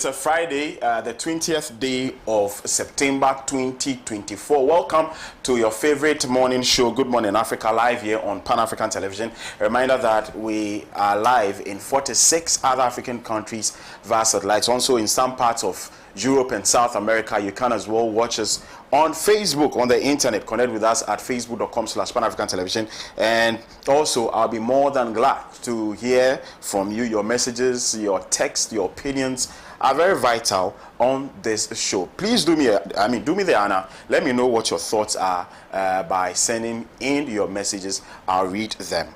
It's a Friday, the 20th day of September 2024. Welcome to your favorite morning show, Good Morning Africa, live here on Pan-African Television. A reminder that we are live in 46 other African countries via satellites. Also in some parts of Europe and South America. You can as well watch us on Facebook, on the internet. Connect with us at facebook.com/Pan-African Television. And also, I'll be more than glad to hear from you. Your messages, your text, your opinions are very vital on this show. Please do me the honor. Let me know what your thoughts are by sending in your messages. I'll read them.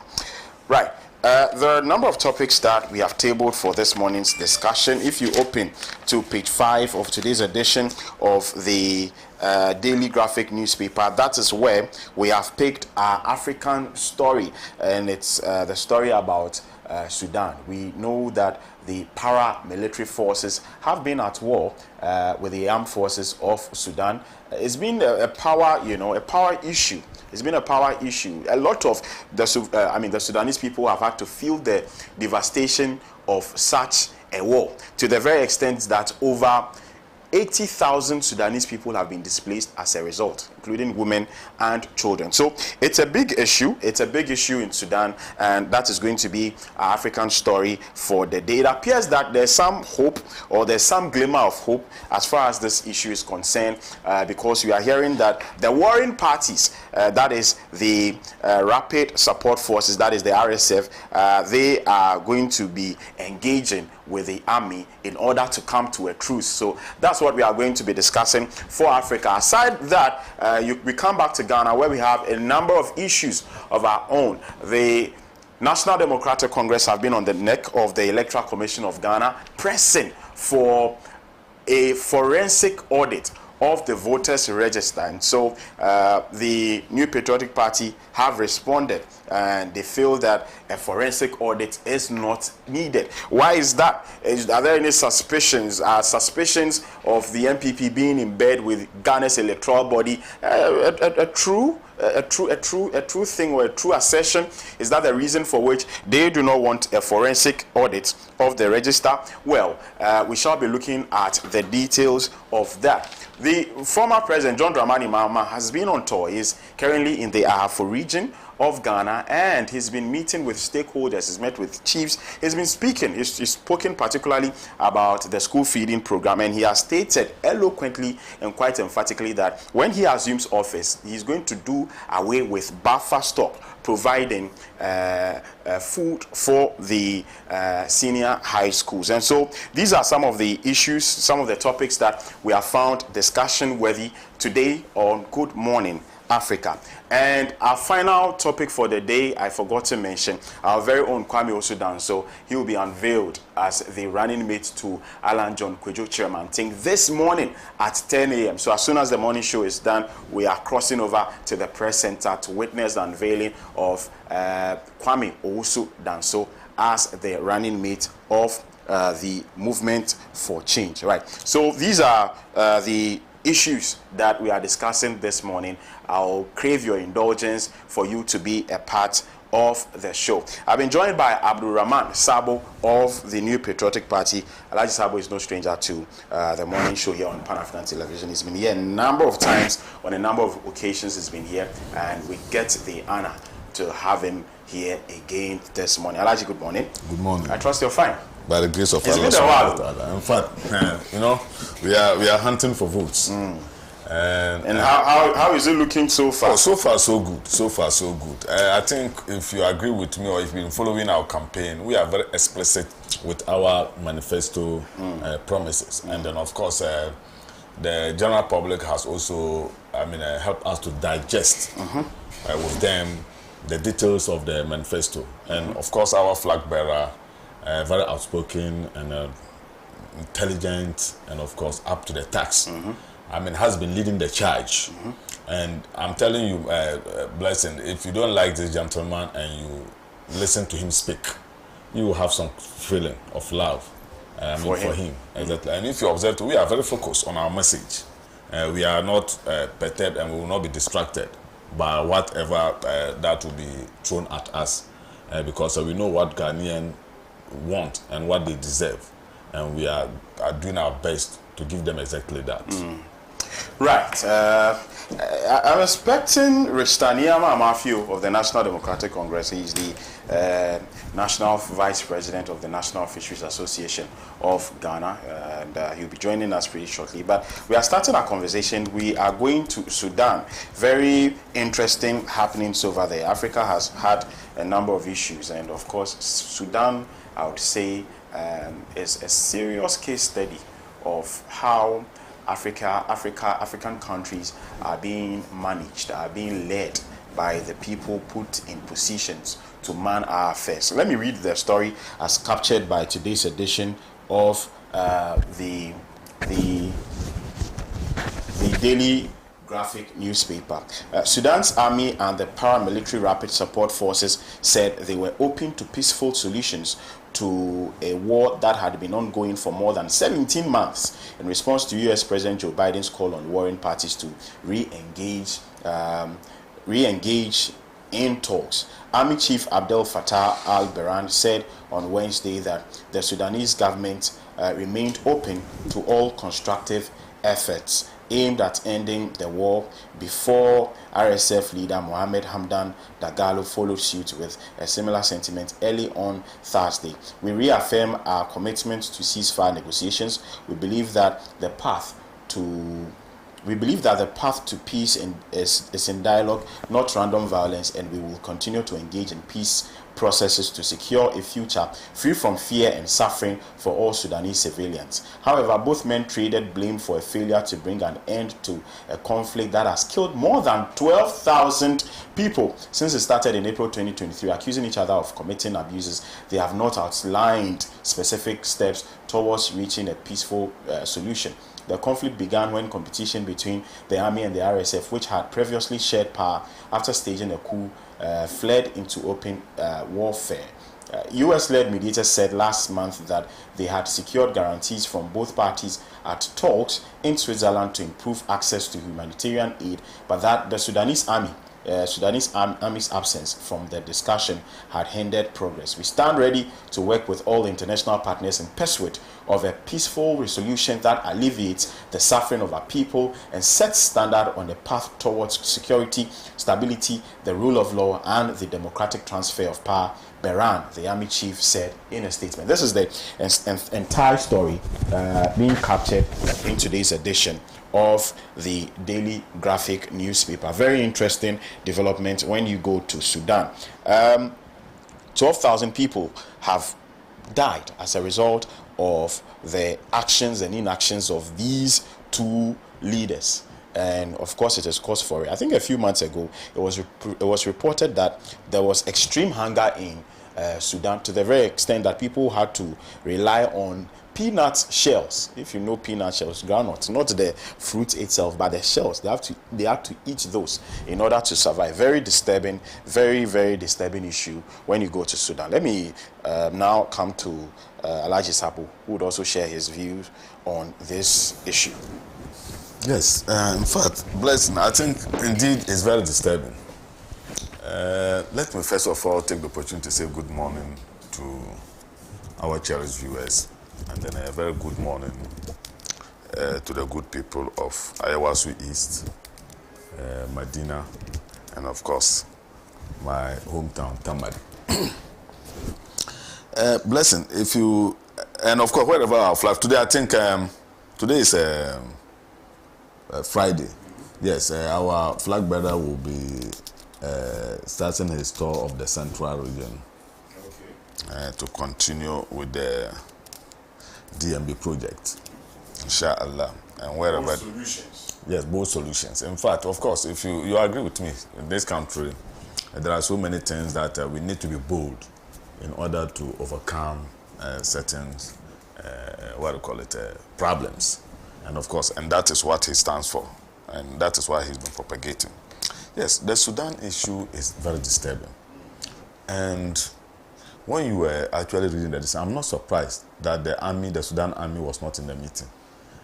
Right. There are a number of topics that we have tabled for this morning's discussion. If you open to page 5 of today's edition of the Daily Graphic newspaper, that is where we have picked our African story, and it's the story about Sudan. We know that the paramilitary forces have been at war with the armed forces of Sudan. It's been a power issue. It's been a power issue. A lot of the Sudanese people have had to feel the devastation of such a war, to the very extent that over 80,000 Sudanese people have been displaced as a result, including women and children. So it's a big issue. It's a big issue in Sudan, and that is going to be our African story for the day. It appears that there's some hope, or there's some glimmer of hope as far as this issue is concerned, because we are hearing that the warring parties, that is the Rapid Support Forces, that is the RSF, they are going to be engaging with the army in order to come to a truce. So that's what we are going to be discussing for Africa. Aside that, we come back to Ghana, where we have a number of issues of our own. The National Democratic Congress have been on the neck of the Electoral Commission of Ghana, pressing for a forensic audit of the voters register. And so the New Patriotic Party have responded, and they feel that a forensic audit is not needed. Why is that? Are there any suspicions? Suspicions of the NPP being in bed with Ghana's electoral body a true thing, or a true assertion? Is that the reason for which they do not want a forensic audit of the register? Well, we shall be looking at the details of that. The former president, John Dramani Mahama, has been on tour. He's currently in the Ahafo region of Ghana, and he's been meeting with stakeholders. He's met with chiefs. He's been speaking. He's spoken particularly about the school feeding program, and he has stated eloquently and quite emphatically that when he assumes office, he's going to do away with buffer stock, providing food for the senior high schools. And so these are some of the issues, some of the topics that we have found discussion worthy today on Good Morning Africa. And our final topic for the day, I forgot to mention, our very own Kwame Osudan. So he will be unveiled as the running mate to Alan John Kwejo Chairman Ting this morning at 10 a.m. So as soon as the morning show is done, we are crossing over to the press center to witness the unveiling of Kwame Osudan as the running mate of the Movement for Change. Right. So these are the issues that we are discussing this morning. I'll crave your indulgence for you to be a part of the show. I've been joined by Abdul Rahman Sabo of the New Patriotic Party. Alhaji Sabo is no stranger to the morning show here on Pan-African Television. He's been here a number of times, on a number of occasions he's been here, and we get the honor to have him here again this morning. Alhaji, good morning. Good morning. I trust you're fine. By the grace of Allah. It's been a while. In fact, we are hunting for votes. And how is it looking so far? Oh, so far so good. So far so good. I think if you agree with me, or if you've been following our campaign, we are very explicit with our manifesto promises. And then of course the general public has also helped us to digest with them the details of the manifesto. And of course our flag bearer, very outspoken and intelligent, and of course up to the task. Has been leading the charge. And I'm telling you, Blessing, if you don't like this gentleman and you listen to him speak, you will have some feeling of love for him. Exactly. And if you observe, we are very focused on our message. We are not perturbed, and we will not be distracted by whatever that will be thrown at us, because we know what Ghanaians want and what they deserve. and we are doing our best to give them exactly that. Right. I'm expecting Ristaniama Amafio of the National Democratic Congress. He's the National Vice President of the National Fisheries Association of Ghana, and he'll be joining us pretty shortly. But we are starting our conversation. We are going to Sudan. Very interesting happenings over there. Africa has had a number of issues, and of course, Sudan, I would say, is a serious case study of how African countries are being managed, are being led by the people put in positions to man our affairs. So let me read the story as captured by today's edition of the Daily Graphic newspaper. Sudan's army and the paramilitary rapid support forces said they were open to peaceful solutions to a war that had been ongoing for more than 17 months in response to US President Joe Biden's call on warring parties to re-engage in talks. Army Chief Abdel Fattah al-Burhan said on Wednesday that the Sudanese government remained open to all constructive efforts aimed at ending the war before RSF leader Mohamed Hamdan Dagalo followed suit with a similar sentiment early on Thursday. We reaffirm our commitment to ceasefire negotiations. We believe that the path to peace is in dialogue, not random violence, and we will continue to engage in peace processes to secure a future free from fear and suffering for all Sudanese civilians. However, both men traded blame for a failure to bring an end to a conflict that has killed more than 12,000 people since it started in April 2023, accusing each other of committing abuses. They have not outlined specific steps towards reaching a peaceful solution. The conflict began when competition between the army and the RSF, which had previously shared power after staging a coup, fled into open warfare. US-led mediators said last month that they had secured guarantees from both parties at talks in Switzerland to improve access to humanitarian aid, but that the Sudanese Army's absence from the discussion had hindered progress. We stand ready to work with all international partners in pursuit of a peaceful resolution that alleviates the suffering of our people and sets standard on the path towards security, stability, the rule of law, and the democratic transfer of power, Burhan, the army chief, said in a statement. This is the entire story being captured in today's edition of the Daily Graphic newspaper. Very interesting development when you go to Sudan. 12,000 people have died as a result of the actions and inactions of these two leaders. And of course, it is cause for it. I think a few months ago, it was reported that there was extreme hunger in Sudan, to the very extent that people had to rely on peanut shells. If you know peanut shells, groundnuts, not the fruit itself, but the shells. They have to eat those in order to survive. Very disturbing, very, very disturbing issue when you go to Sudan. Let me now come to Alhaji Sapo, who would also share his views on this issue. Yes, in fact, Blessing, I think indeed it's very disturbing. Let me first of all take the opportunity to say good morning to our cherished viewers, and then a very good morning to the good people of Ayawasu East, Medina, and of course, my hometown, Tamari. Blessing, if you, and of course, wherever our flag, today I think, today is Friday. Yes, our flag bearer will be starting his tour of the central region to continue with the DMB project, inshallah, and wherever. Both solutions. Yes, both solutions. In fact, of course, if you agree with me, in this country, there are so many things that we need to be bold in order to overcome certain, problems. And of course, and that is what he stands for, and that is why he's been propagating. Yes, the Sudan issue is very disturbing. And when you were actually reading this, I'm not surprised that the Sudan army was not in the meeting.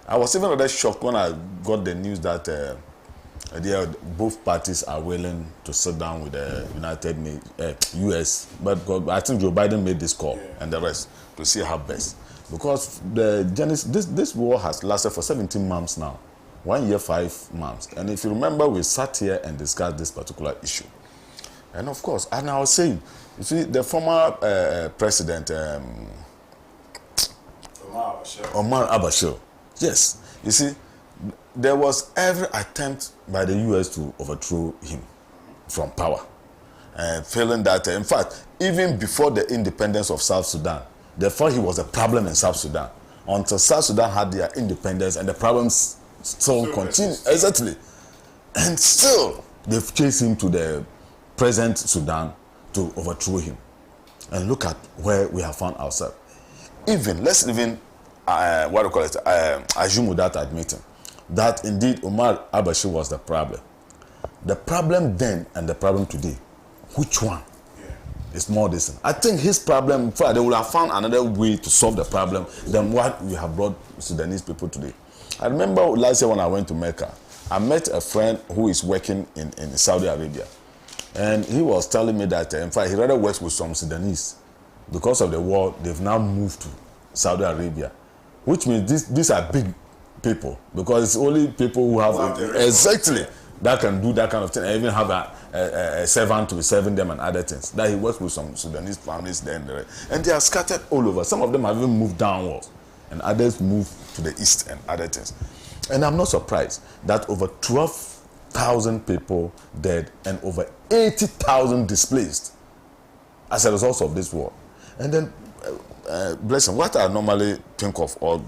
I was even rather shocked when I got the news that both parties are willing to sit down with the US, but I think Joe Biden made this call and the rest to see how best. because this war has lasted for 17 months now, 1 year, 5 months. And if you remember, we sat here and discussed this particular issue. And of course, and I was saying, you see, the former president, Omar al-Bashir, yes, you see, there was every attempt by the U.S. to overthrow him from power. Feeling that, in fact, even before the independence of South Sudan, they thought he was a problem in South Sudan. Until South Sudan had their independence and the problems still continue. Exactly. And still, they've chased him to the present Sudan to overthrow him. And look at where we have found ourselves. Let's even, assume without admitting that indeed Omar al-Bashir was the problem. The problem then and the problem today, which one is more distant? I think his problem, they would have found another way to solve the problem than what we have brought Sudanese people today. I remember last year when I went to Mecca, I met a friend who is working in Saudi Arabia. And he was telling me that, in fact, he rather works with some Sudanese. Because of the war, they've now moved to Saudi Arabia. Which means these are big people. Because it's only people who have exactly that can do that kind of thing. I even have a servant to be serving them and other things. That he works with some Sudanese families there and there. And they are scattered all over. Some of them have even moved downwards. And others moved to the east and other things. And I'm not surprised that over 12,000 people dead and over 80,000 displaced as a result of this war. And then, blessing, what I normally think of or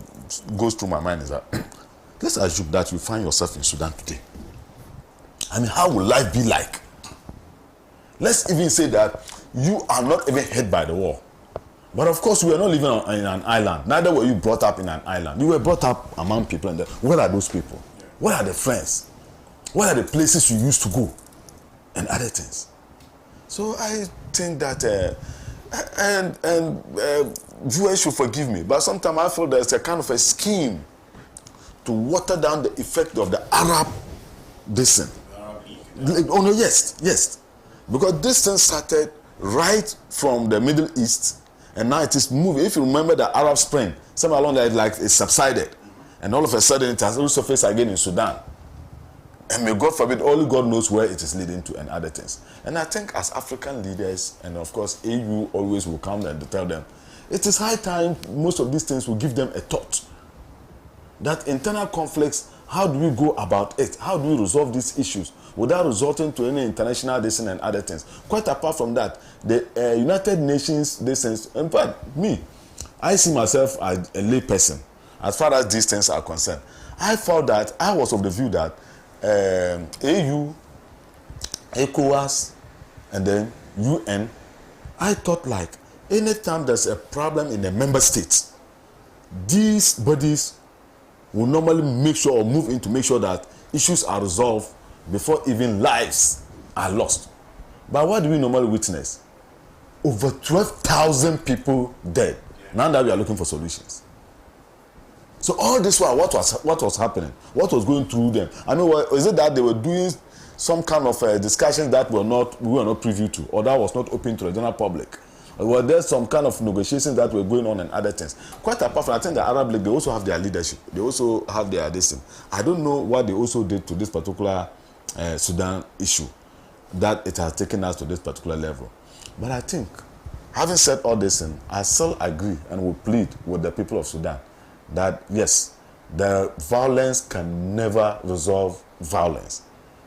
goes through my mind is that let's assume that you find yourself in Sudan today. I mean, how will life be like? Let's even say that you are not even hit by the war. But of course, we are not living in an island. Neither were you brought up in an island. You were brought up among people. And where are those people? Where are the friends? What are the places you used to go? And other things. So I think that, viewers should forgive me, but sometimes I feel there's a kind of a scheme to water down the effect of the Arab descent. Oh no, yes. Because this thing started right from the Middle East, and now it is moving. If you remember the Arab Spring, somewhere along there, like it subsided, and all of a sudden it has resurfaced again in Sudan. And may God forbid, only God knows where it is leading to and other things. And I think as African leaders, and of course AU always will come and tell them, it is high time most of these things will give them a thought. That internal conflicts, how do we go about it? How do we resolve these issues without resorting to any international decision and other things? Quite apart from that, the United Nations decisions, in fact, I see myself as a lay person as far as these things are concerned. I felt that I was of the view that AU, ECOWAS, and then UN, I thought like anytime there's a problem in the member states, these bodies will normally make sure or move in to make sure that issues are resolved before even lives are lost. But what do we normally witness? Over 12,000 people dead. Now that we are looking for solutions. So all this while, what was happening? What was going through them? I mean, is it that they were doing some kind of discussions that we were not privy to, or that was not open to the general public? Or were there some kind of negotiations that were going on and other things? Quite apart from, I think the Arab League, they also have their leadership. They also have their addition. I don't know what they also did to this particular Sudan issue, that it has taken us to this particular level. But I think, having said all this, I still agree and will plead with the people of Sudan that yes, the violence can never resolve violence.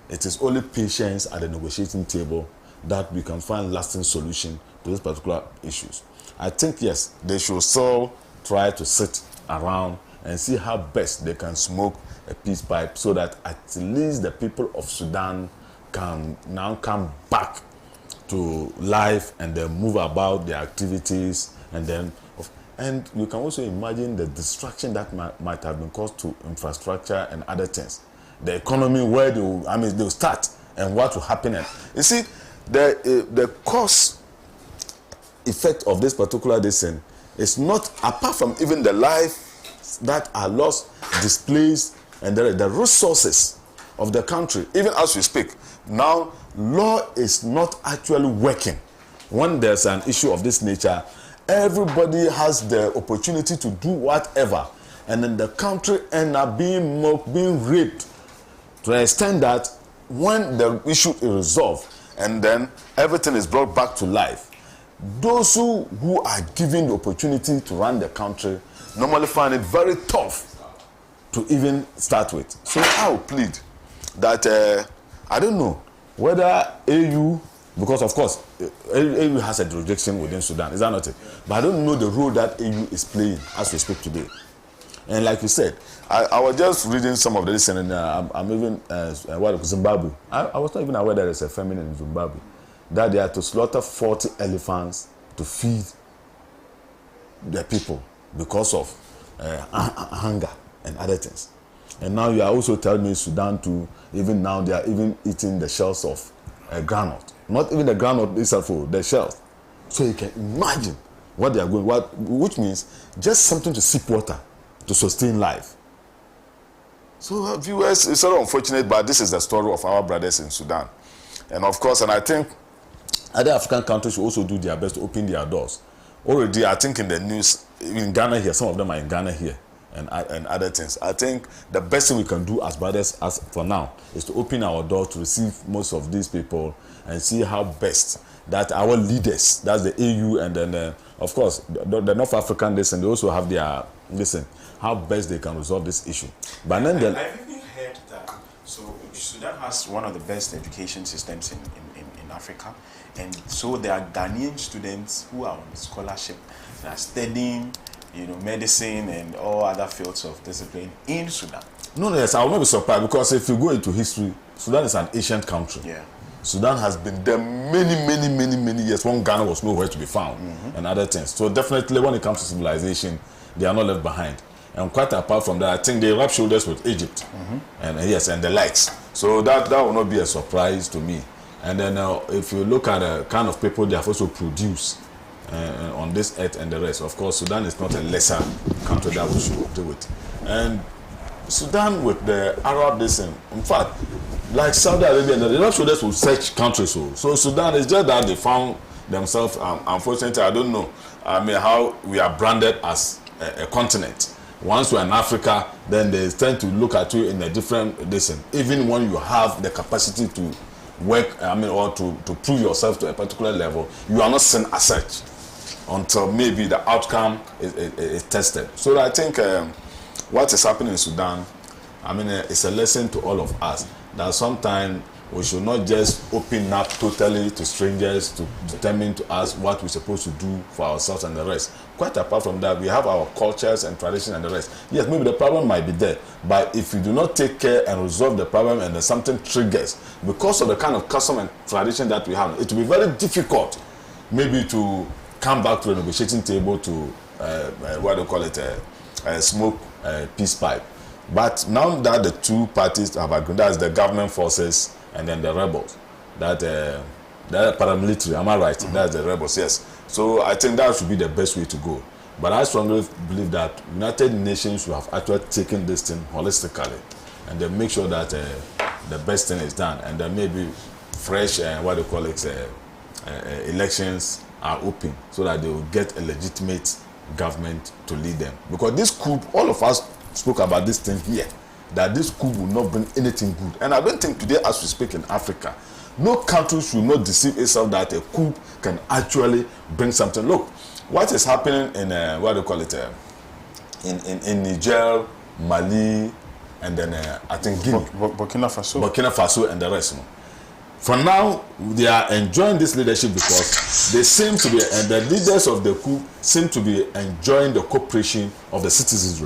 It is only patience at the negotiating table that we can find lasting solution to these particular issues. I think yes, they should still try to sit around and see how best they can smoke a peace pipe so that at least the people of Sudan can now come back to life and then move about their activities, and you can also imagine the destruction that might have been caused to infrastructure and other things. The economy, where they'll start and what will happen. And you see, the cause effect of this particular decision is not, apart from even the lives that are lost, displaced, and the resources of the country. Even as we speak, now law is not actually working when there's an issue of this nature, everybody has the opportunity to do whatever, and then the country end up being mocked, being raped, to the extent that when the issue is resolved and then everything is brought back to life, those who are given the opportunity to run the country normally find it very tough to even start with. So I would plead that I don't know whether AU, because of course AU has a jurisdiction within Sudan, is that not it? But I don't know the role that AU is playing as we speak today. And like you said, I was just reading some of this, and I'm even Zimbabwe. I was not even aware that there's a famine in Zimbabwe, that they had to slaughter 40 elephants to feed the people because of hunger and other things. And now you are also telling me Sudan to, even now they are even eating the shells of granite. Not even the granite itself, the shells. So you can imagine what they are going, which means just something to sip water to sustain life. So viewers, it's sort of unfortunate, but this is the story of our brothers in Sudan. And of course, and I think other African countries should also do their best to open their doors. Already, I think in the news, in Ghana here, some of them are in Ghana here, and other things. I think the best thing we can do as brothers, as for now, is to open our door to receive most of these people and see how best that our leaders, that's the AU, and then of course the North African listen, they also have their how best they can resolve this issue. But then I've even heard that Sudan has one of the best education systems in Africa, and so there are Ghanaian students who are on scholarship that are studying, medicine and all other fields of discipline in Sudan. No, yes, I will not be surprised, because if you go into history, Sudan is an ancient country. Yeah. Sudan has been there many years when Ghana was nowhere to be found, and other things. So definitely when it comes to civilization, they are not left behind. And quite apart from that, I think they rub shoulders with Egypt, and yes, and the likes. So that will not be a surprise to me. And then if you look at the kind of people they have also produced on this earth and the rest, of course, Sudan is not a lesser country that we should deal with. And Sudan with the Arab nation, in fact, like Saudi Arabia, the rub shoulders will search countries. So Sudan is just that they found themselves. Unfortunately, I don't know. I mean, how we are branded as a continent. Once you're in Africa, then they tend to look at you in a different listen. Even when you have the capacity to work, or to prove yourself to a particular level, you are not seen as such until maybe the outcome is tested. So I think what is happening in Sudan, it's a lesson to all of us that sometimes we should not just open up totally to strangers to determine to us what we're supposed to do for ourselves and the rest. Quite apart from that, we have our cultures and tradition and the rest. Yes, maybe the problem might be there, but if you do not take care and resolve the problem and then something triggers, because of the kind of custom and tradition that we have, it will be very difficult maybe to come back to the negotiating table to, smoke peace pipe. But now that the two parties have agreed, that's the government forces and then the rebels, that they're paramilitary, am I right? That's the rebels, yes. So I think that should be the best way to go. But I strongly believe that United Nations should have actually taken this thing holistically and then make sure that the best thing is done, and then maybe fresh, elections are open so that they will get a legitimate government to lead them. Because this coup, all of us spoke about this thing here, that this coup will not bring anything good. And I don't think today, as we speak in Africa, no country should not deceive itself that a coup can actually bring something. Look, what is happening in in Niger, Mali, and then I think Guinea, Burkina Faso, and the rest. For now, they are enjoying this leadership because they seem to be, and the leaders of the coup seem to be enjoying the cooperation of the citizens.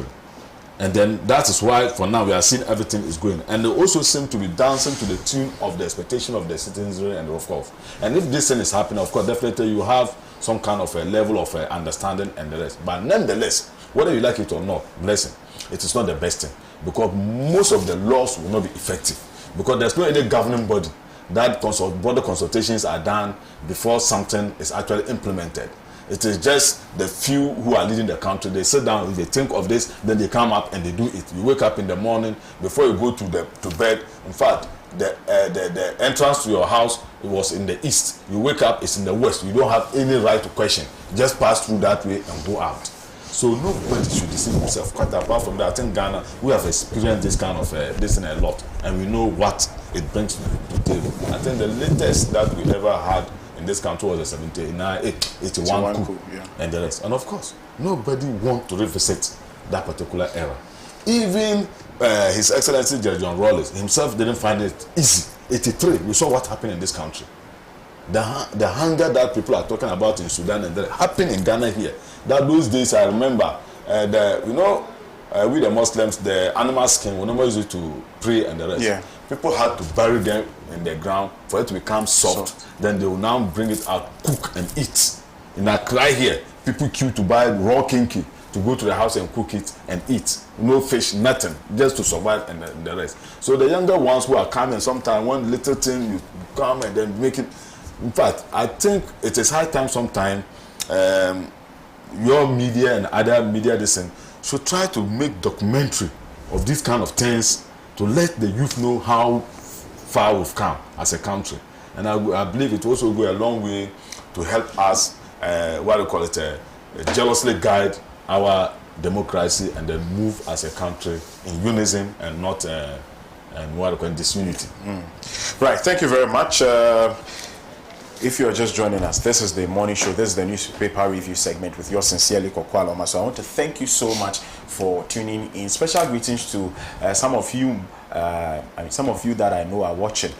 And then that is why, for now, we are seeing everything is going. And they also seem to be dancing to the tune of the expectation of the citizenry and of course. And if this thing is happening, of course, definitely you have some kind of a level of understanding and the rest. But nonetheless, whether you like it or not, listen, it is not the best thing. Because most of the laws will not be effective. Because there's no any governing body that border consultations are done before something is actually implemented. It is just the few who are leading the country. They sit down, if they think of this, then they come up and they do it. You wake up in the morning, before you go to bed. In fact, the entrance to your house it was in the east. You wake up, it's in the west. You don't have any right to question. Just pass through that way and go out. So nobody should deceive himself. Quite apart from that, I think Ghana, we have experienced this kind of this in a lot, and we know what it brings to the table. I think the latest that we ever had in this country was the 81 coup, yeah. and the rest. And of course, nobody wants to revisit that particular era. Even His Excellency John Rawlings himself didn't find it easy. 83, we saw what happened in this country. The hunger that people are talking about in Sudan and that happened in Ghana here. That those days, I remember, we the Muslims, the animal skin, we never used it to pray and the rest. Yeah. People had to bury them in the ground for it to become soft. Then they will now bring it out, cook and eat. In Accra here, people queue to buy raw kinky to go to the house and cook it and eat. No fish, nothing, just to survive and the rest. So the younger ones who are coming, sometimes one little thing you come and then make it. In fact, I think it is high time sometime your media and other media should try to make documentary of these kind of things to let the youth know how far we've come as a country. And I believe it also go a long way to help us, jealously guide our democracy and then move as a country in unison and not disunity. Right, thank you very much. If you're just joining us, this is the morning show. This is the newspaper review segment with yours sincerely, ALORMASOR. So I want to thank you so much for tuning in. Special greetings to some of you that I know are watching.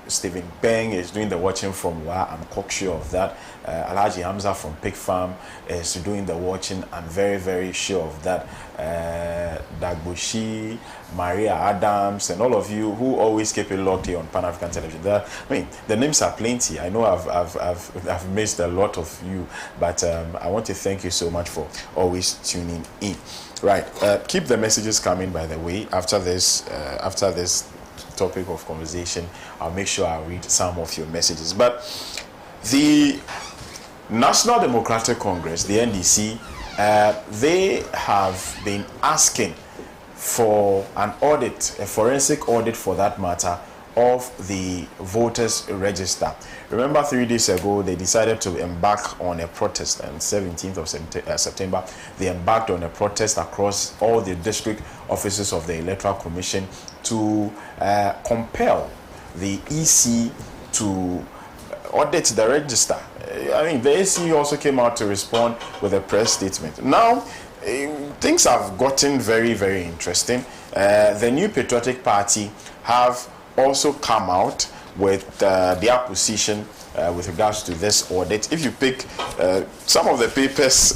Stephen Beng is doing the watching from Wa. I'm quite sure of that. Alhaji Hamza from Pig Farm is doing the watching. I'm very, very sure of that. Dagboshi, Maria Adams, and all of you who always keep it locked here on Pan African Television. The names are plenty. I know I've missed a lot of you, but I want to thank you so much for always tuning in. Right, keep the messages coming. By the way, after this topic of conversation, I'll make sure I read some of your messages. But the National Democratic Congress, the NDC, they have been asking for an audit, a forensic audit for that matter, of the voters register. Remember 3 days ago they decided to embark on a protest, and 17th of September they embarked on a protest across all the district offices of the Electoral Commission to compel the EC to audit the register. I mean, the EC also came out to respond with a press statement. Now things have gotten very, very interesting. The New Patriotic Party have also come out with their position with regards to this audit. If you pick some of the papers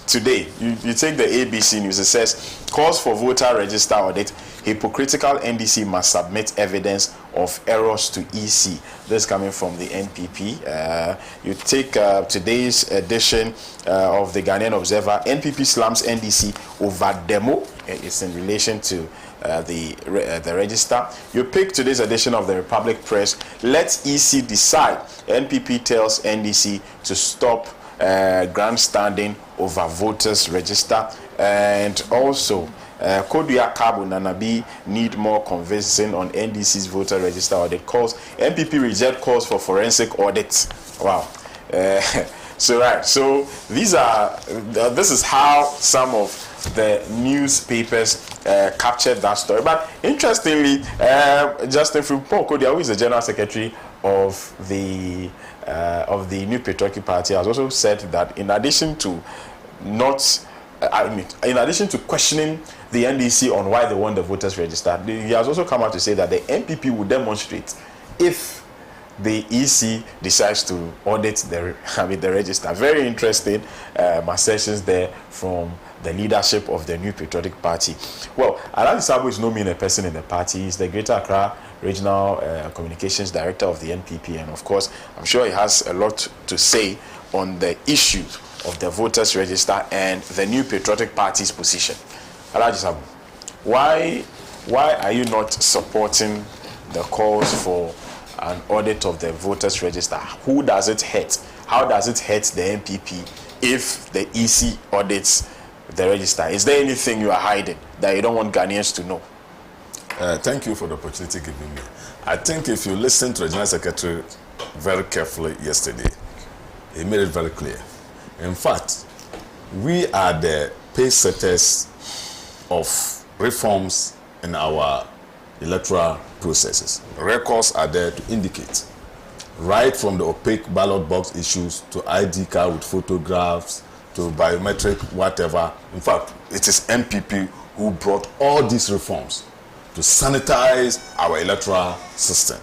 today, you take the ABC News, it says, calls for voter register audit, hypocritical NDC must submit evidence of errors to EC. This is coming from the NPP. You take today's edition of the Ghanaian Observer, NPP slams NDC over demo. It's in relation to the register. You pick today's edition of the Republic Press, let EC decide. NPP tells NDC to stop grandstanding over voters register. And also Kodua Kabu Nanabi need more convincing on NDC's voter register audit calls. NPP reject calls for forensic audits. Wow. So these are this is how some of the newspapers captured that story. But interestingly, Justin Frimpong Kodua, who is the general secretary of the New Patriotic Party, has also said that in addition to questioning the NDC on why they want the voters register, he has also come out to say that the NPP will demonstrate if the EC decides to audit the register. Very interesting assertions there from the leadership of the New Patriotic Party. Well, Alhaji Sabo is no mean a person in the party. He's the Greater Accra Regional Communications Director of the NPP, and of course, I'm sure he has a lot to say on the issues of the voters register and the New Patriotic Party's position. Alhaji Sabo, why are you not supporting the calls for an audit of the voters register? Who does it hurt? How does it hurt the NPP if the EC audits the register? Is there anything you are hiding that you don't want Ghanaians to know? Thank you for the opportunity given me. I think if you listen to the General Secretary very carefully yesterday, he made it very clear. In fact, we are the pace setters of reforms in our electoral processes. Records are there to indicate, right from the opaque ballot box issues to ID card with photographs to biometric whatever. In fact, it is MPP who brought all these reforms to sanitize our electoral system.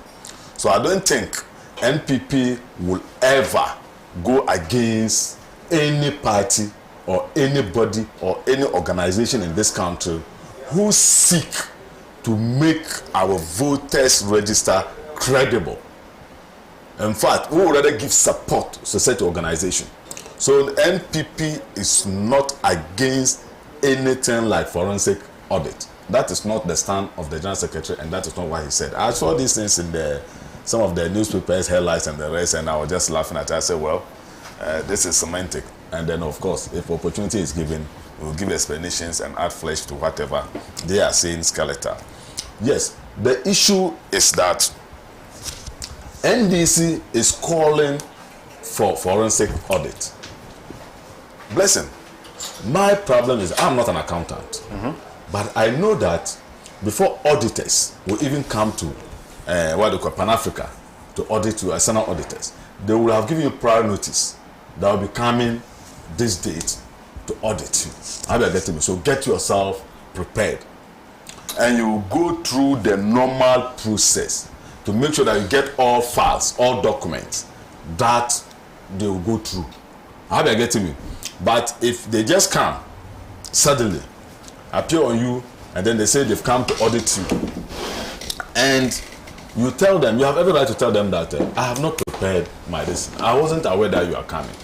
So I don't think NPP will ever go against any party or anybody or any organization in this country who seek to make our voters register credible. In fact, we would rather give support to such organization. So the NPP is not against anything like forensic audit. That is not the stand of the General Secretary, and that is not what he said. I saw these things in some of the newspapers, headlines and the rest, and I was just laughing at it. I said, well, this is semantic. And then, of course, if opportunity is given, we will give explanations and add flesh to whatever they are saying skeletal. Yes, the issue is that NDC is calling for forensic audit. Blessing, my problem is I'm not an accountant, but I know that before auditors will even come to what they call Pan-Africa to audit you as external auditors, they will have given you prior notice that will be coming this date to audit you. How do I get me? So get yourself prepared, and you go through the normal process to make sure that you get all files, all documents that they will go through. How do I get me? But if they just come suddenly, appear on you, and then they say they've come to audit you, and you tell them, you have every right to tell them that I have not prepared my this. I wasn't aware that you are coming.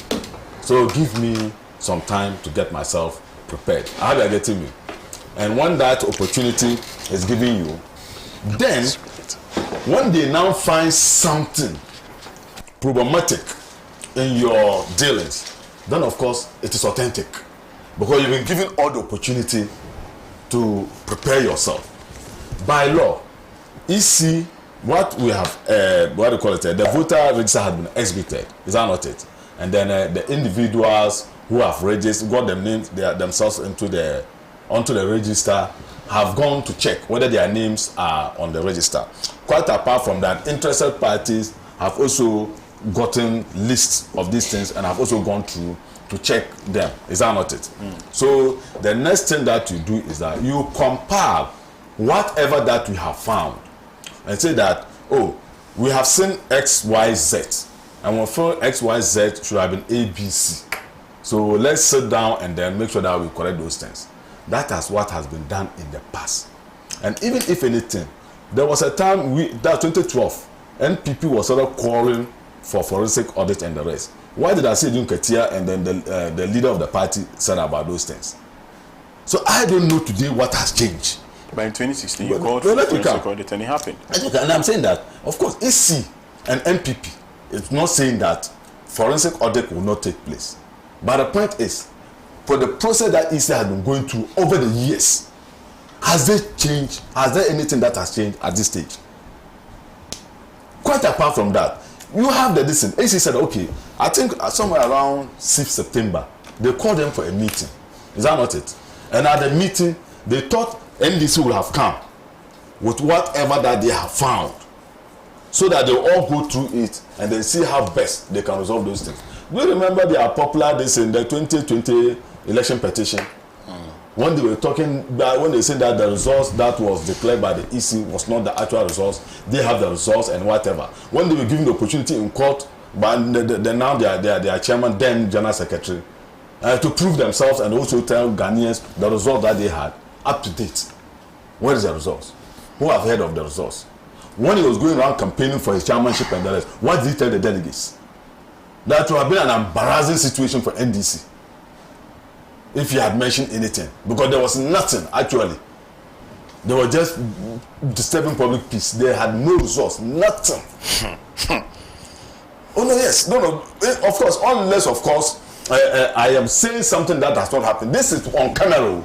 So give me some time to get myself prepared. How do I get me? And when that opportunity is given you, then when they now find something problematic in your dealings, then of course it is authentic, because you've been given all the opportunity to prepare yourself. By law, EC, what we have, what do you call it? The voter register has been exhibited. Is that not it? And then the individuals who have registered, got them names themselves onto the register, have gone to check whether their names are on the register. Quite apart from that, interested parties have also gotten lists of these things and have also gone through to check them. Is that not it? So the next thing that you do is that you compile whatever that we have found and say that, oh, we have seen X, Y, Z, and we feel X, Y, Z should have been A, B, C. So let's sit down and then make sure that we correct those things. That is what has been done in the past. And even if anything, there was a time, that 2012, NPP was sort of calling for forensic audit and the rest. Why did I say June Ketia and then the leader of the party said about those things? So I don't know today what has changed. But in 2016, you called for forensic audit and it happened. And I'm saying that, of course, EC and NPP, it's not saying that forensic audit will not take place. But the point is, for the process that EC has been going through over the years, has there changed? Has there anything that has changed at this stage? Quite apart from that, you have the listen. EC said, okay, I think somewhere around 6th September, they called them for a meeting. Is that not it? And at the meeting, they thought NDC would have come with whatever that they have found, so that they all go through it and then see how best they can resolve those things. Do you remember they are popular this in the 2020 election petition? When they were talking, when they said that the results that was declared by the EC was not the actual results, they have the results and whatever. When they were given the opportunity in court, but now they are chairman, then general secretary, to prove themselves and also tell Ghanaians the result that they had up to date. Where is the results? Who have heard of the results? When he was going around campaigning for his chairmanship and the rest, what did he tell the delegates? That would have been an embarrassing situation for NDC if he had mentioned anything, because there was nothing actually. They were just disturbing public peace. They had no results, nothing. Oh no, yes, no. Of course, unless of course I am saying something that has not happened. This is on camera.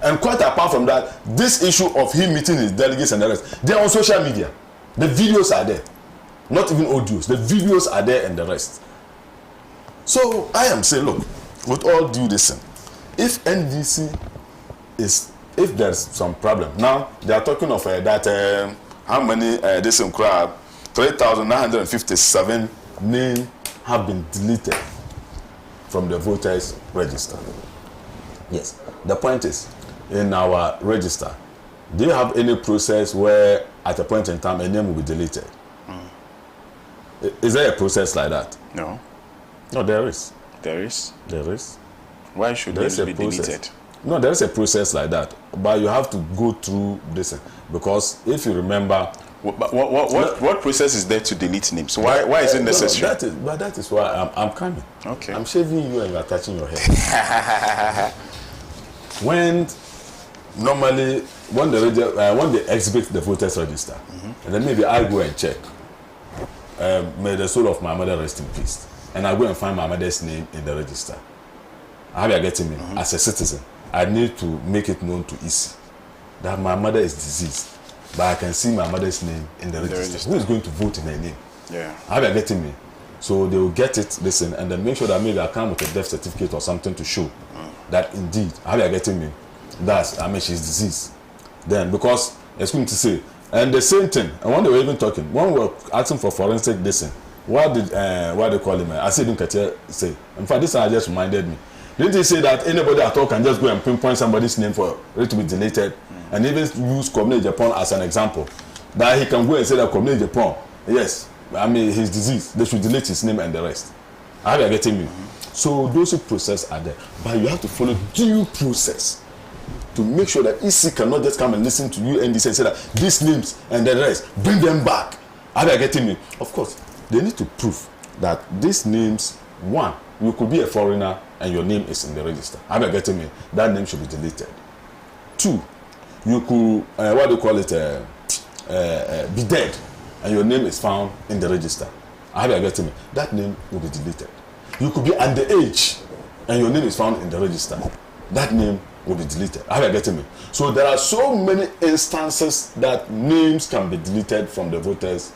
And quite apart from that, this issue of him meeting his delegates and the rest, they are on social media. The videos are there. Not even audios. The videos are there and the rest. So I am saying, look, with all due listen, if NDC is, if there's some problem, now they are talking of that how many this crowd 3,957 names have been deleted from the voters register. Yes, the point is, in our register, do you have any process where at a point in time a name will be deleted? Is there a process like that? No. No, there is. There is? There is. Why should names be deleted? No, there is a process like that, but you have to go through this, because if you remember, what process is there to delete names? Why is it necessary? That is why I'm coming. Okay. I'm shaving you and you're touching your head. When they exhibit the voters register, and then maybe I go and check. May the soul of my mother rest in peace, and I go and find my mother's name in the register. How are you getting me? As a citizen, I need to make it known to EC that my mother is deceased, but I can see my mother's name in the register. Who is going to vote in her name? Yeah. How are you getting me? So they will get it, listen, and then make sure that maybe I come with a death certificate or something to show that indeed, how are you getting me? She's deceased. Then, because it's going to say, and the same thing, and when they were even talking, when we were asking for forensic listen, what they call him? I said, say. In fact, this one just reminded me. Didn't he say that anybody at all can just go and pinpoint somebody's name for it to be deleted, and even use Community Japan as an example? That he can go and say that Community Japan, yes, he's diseased, they should delete his name and the rest. Are you getting me? So those processes are there, but you have to follow due process to make sure that EC cannot just come and listen to you and say that these names and the rest, bring them back. Are you getting me? Of course, they need to prove that these names, one, you could be a foreigner and your name is in the register. Are you getting me? That name should be deleted. Two, you could, be dead and your name is found in the register. Are you getting me? That name will be deleted. You could be underage and your name is found in the register. That name will be deleted. Are you getting me? So there are so many instances that names can be deleted from the voters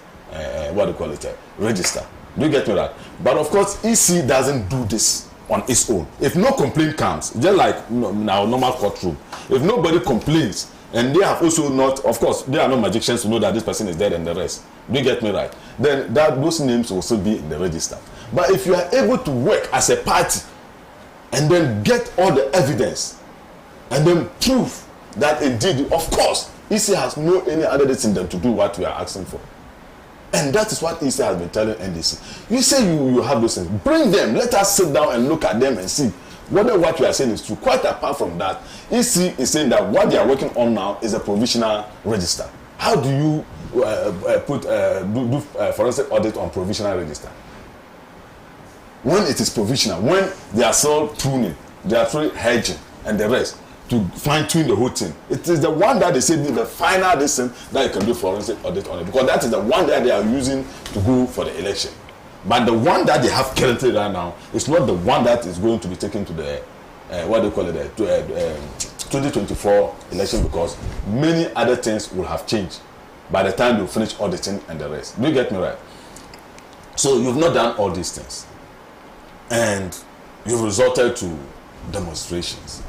register. Do you get me right? But of course, EC doesn't do this on its own. If no complaint comes, just like in our normal courtroom, if nobody complains, and they have also not, of course, there are no magicians to know that this person is dead and the rest. Do you get me right? Then those names will still be in the register. But if you are able to work as a party and then get all the evidence and then prove that indeed, of course, EC has no any other thing than to do what we are asking for. And that is what EC has been telling NDC. You say you have those things. Bring them. Let us sit down and look at them and see whether what you are saying is true. Quite apart from that, EC is saying that what they are working on now is a provisional register. How do you do forensic audit on provisional register? When it is provisional, when they are still pruning, they are still hedging and the rest to fine-tune the whole thing. It is the one that they say the final decision that you can do forensic audit on it, because that is the one that they are using to go for the election. But the one that they have currently right now is not the one that is going to be taken to the 2024 election, because many other things will have changed by the time you finish auditing and the rest. Do you get me right? So you've not done all these things, and you've resorted to demonstrations.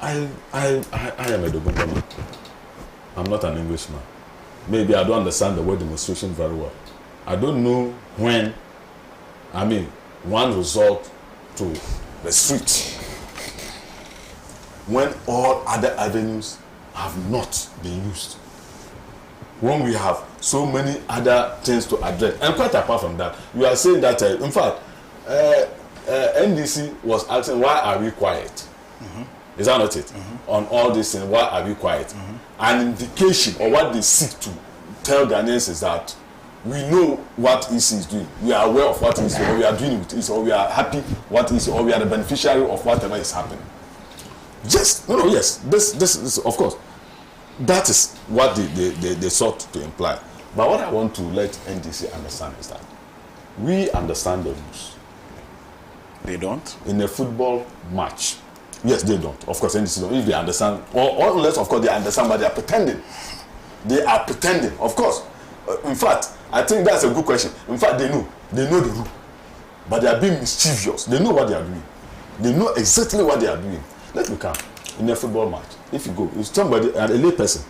I am a Dogon. I'm not an Englishman. Maybe I don't understand the word demonstration very well. I don't know when, one resort to the street when all other avenues have not been used. When we have so many other things to address. And quite apart from that, you are saying that, in fact, NDC was asking, why are we quiet? Is that not it? On all these things, why are we quiet? An indication, or what they seek to tell Ghanaians, is that we know what EC is doing. We are aware of what EC, or we are doing with EC, or we are happy what EC, or we are the beneficiary of whatever is happening. Yes, this is, of course, that is what they sought to imply. But what I want to let NDC understand is that we understand the rules. They don't? In a football match, yes, they don't. Of course, NDC don't. If they understand, or unless, of course, they understand, but they are pretending. They are pretending. Of course. In fact, I think that's a good question. In fact, they know the rule, but they are being mischievous. They know what they are doing. They know exactly what they are doing. Let me come in a football match. If you go, if somebody, a lay person,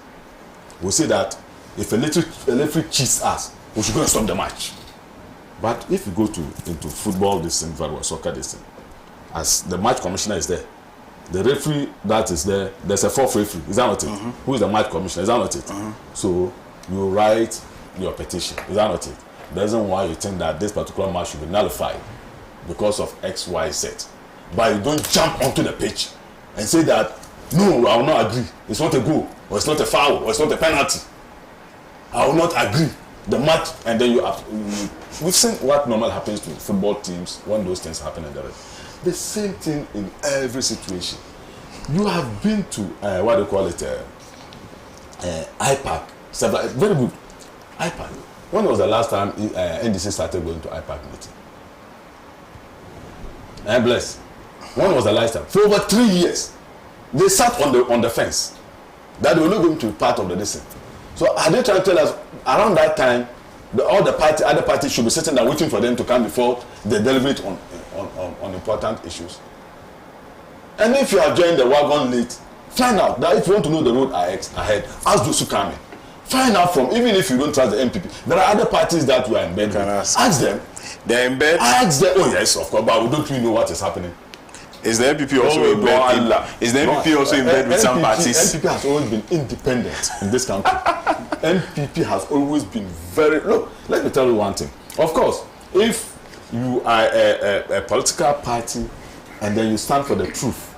will say that if a referee cheats us, we should go and stop the match. But if you go into football, this thing, soccer, this thing, as the match commissioner is there, the referee that is there, there's a fourth referee. Is that not it? Who is the match commissioner? Is that not it? So you write your petition. Is that not it? The reason why you think that this particular match should be nullified because of X, Y, Z. But you don't jump onto the pitch and say that, no, I will not agree. It's not a goal, or it's not a foul, or it's not a penalty. I will not agree. The match, and then we've seen what normally happens to football teams when those things happen in the rest. The same thing in every situation. You have been to what do you call it? IPAC. Very good. IPAC. When was the last time NDC started going to IPAC meeting? And bless. When was the last time? For over 3 years, they sat on the fence that they were not going to be part of the decision. So are they trying to tell us around that time, other parties should be sitting there waiting for them to come before they deliberate on important issues? And if you are joining the wagon late, find out that if you want to know the road ahead, ask those who come in. Find out from, even if you don't trust the MPP, there are other parties that we are in bed with. Ask them. They're in bed? Ask them. Oh yes, of course, but don't we know what is happening? Is the MPP also in bed? Is the MPP also in bed with some parties? MPP has always been independent in this country. MPP has always been very... Look, let me tell you one thing. Of course, if you are a political party and then you stand for the truth,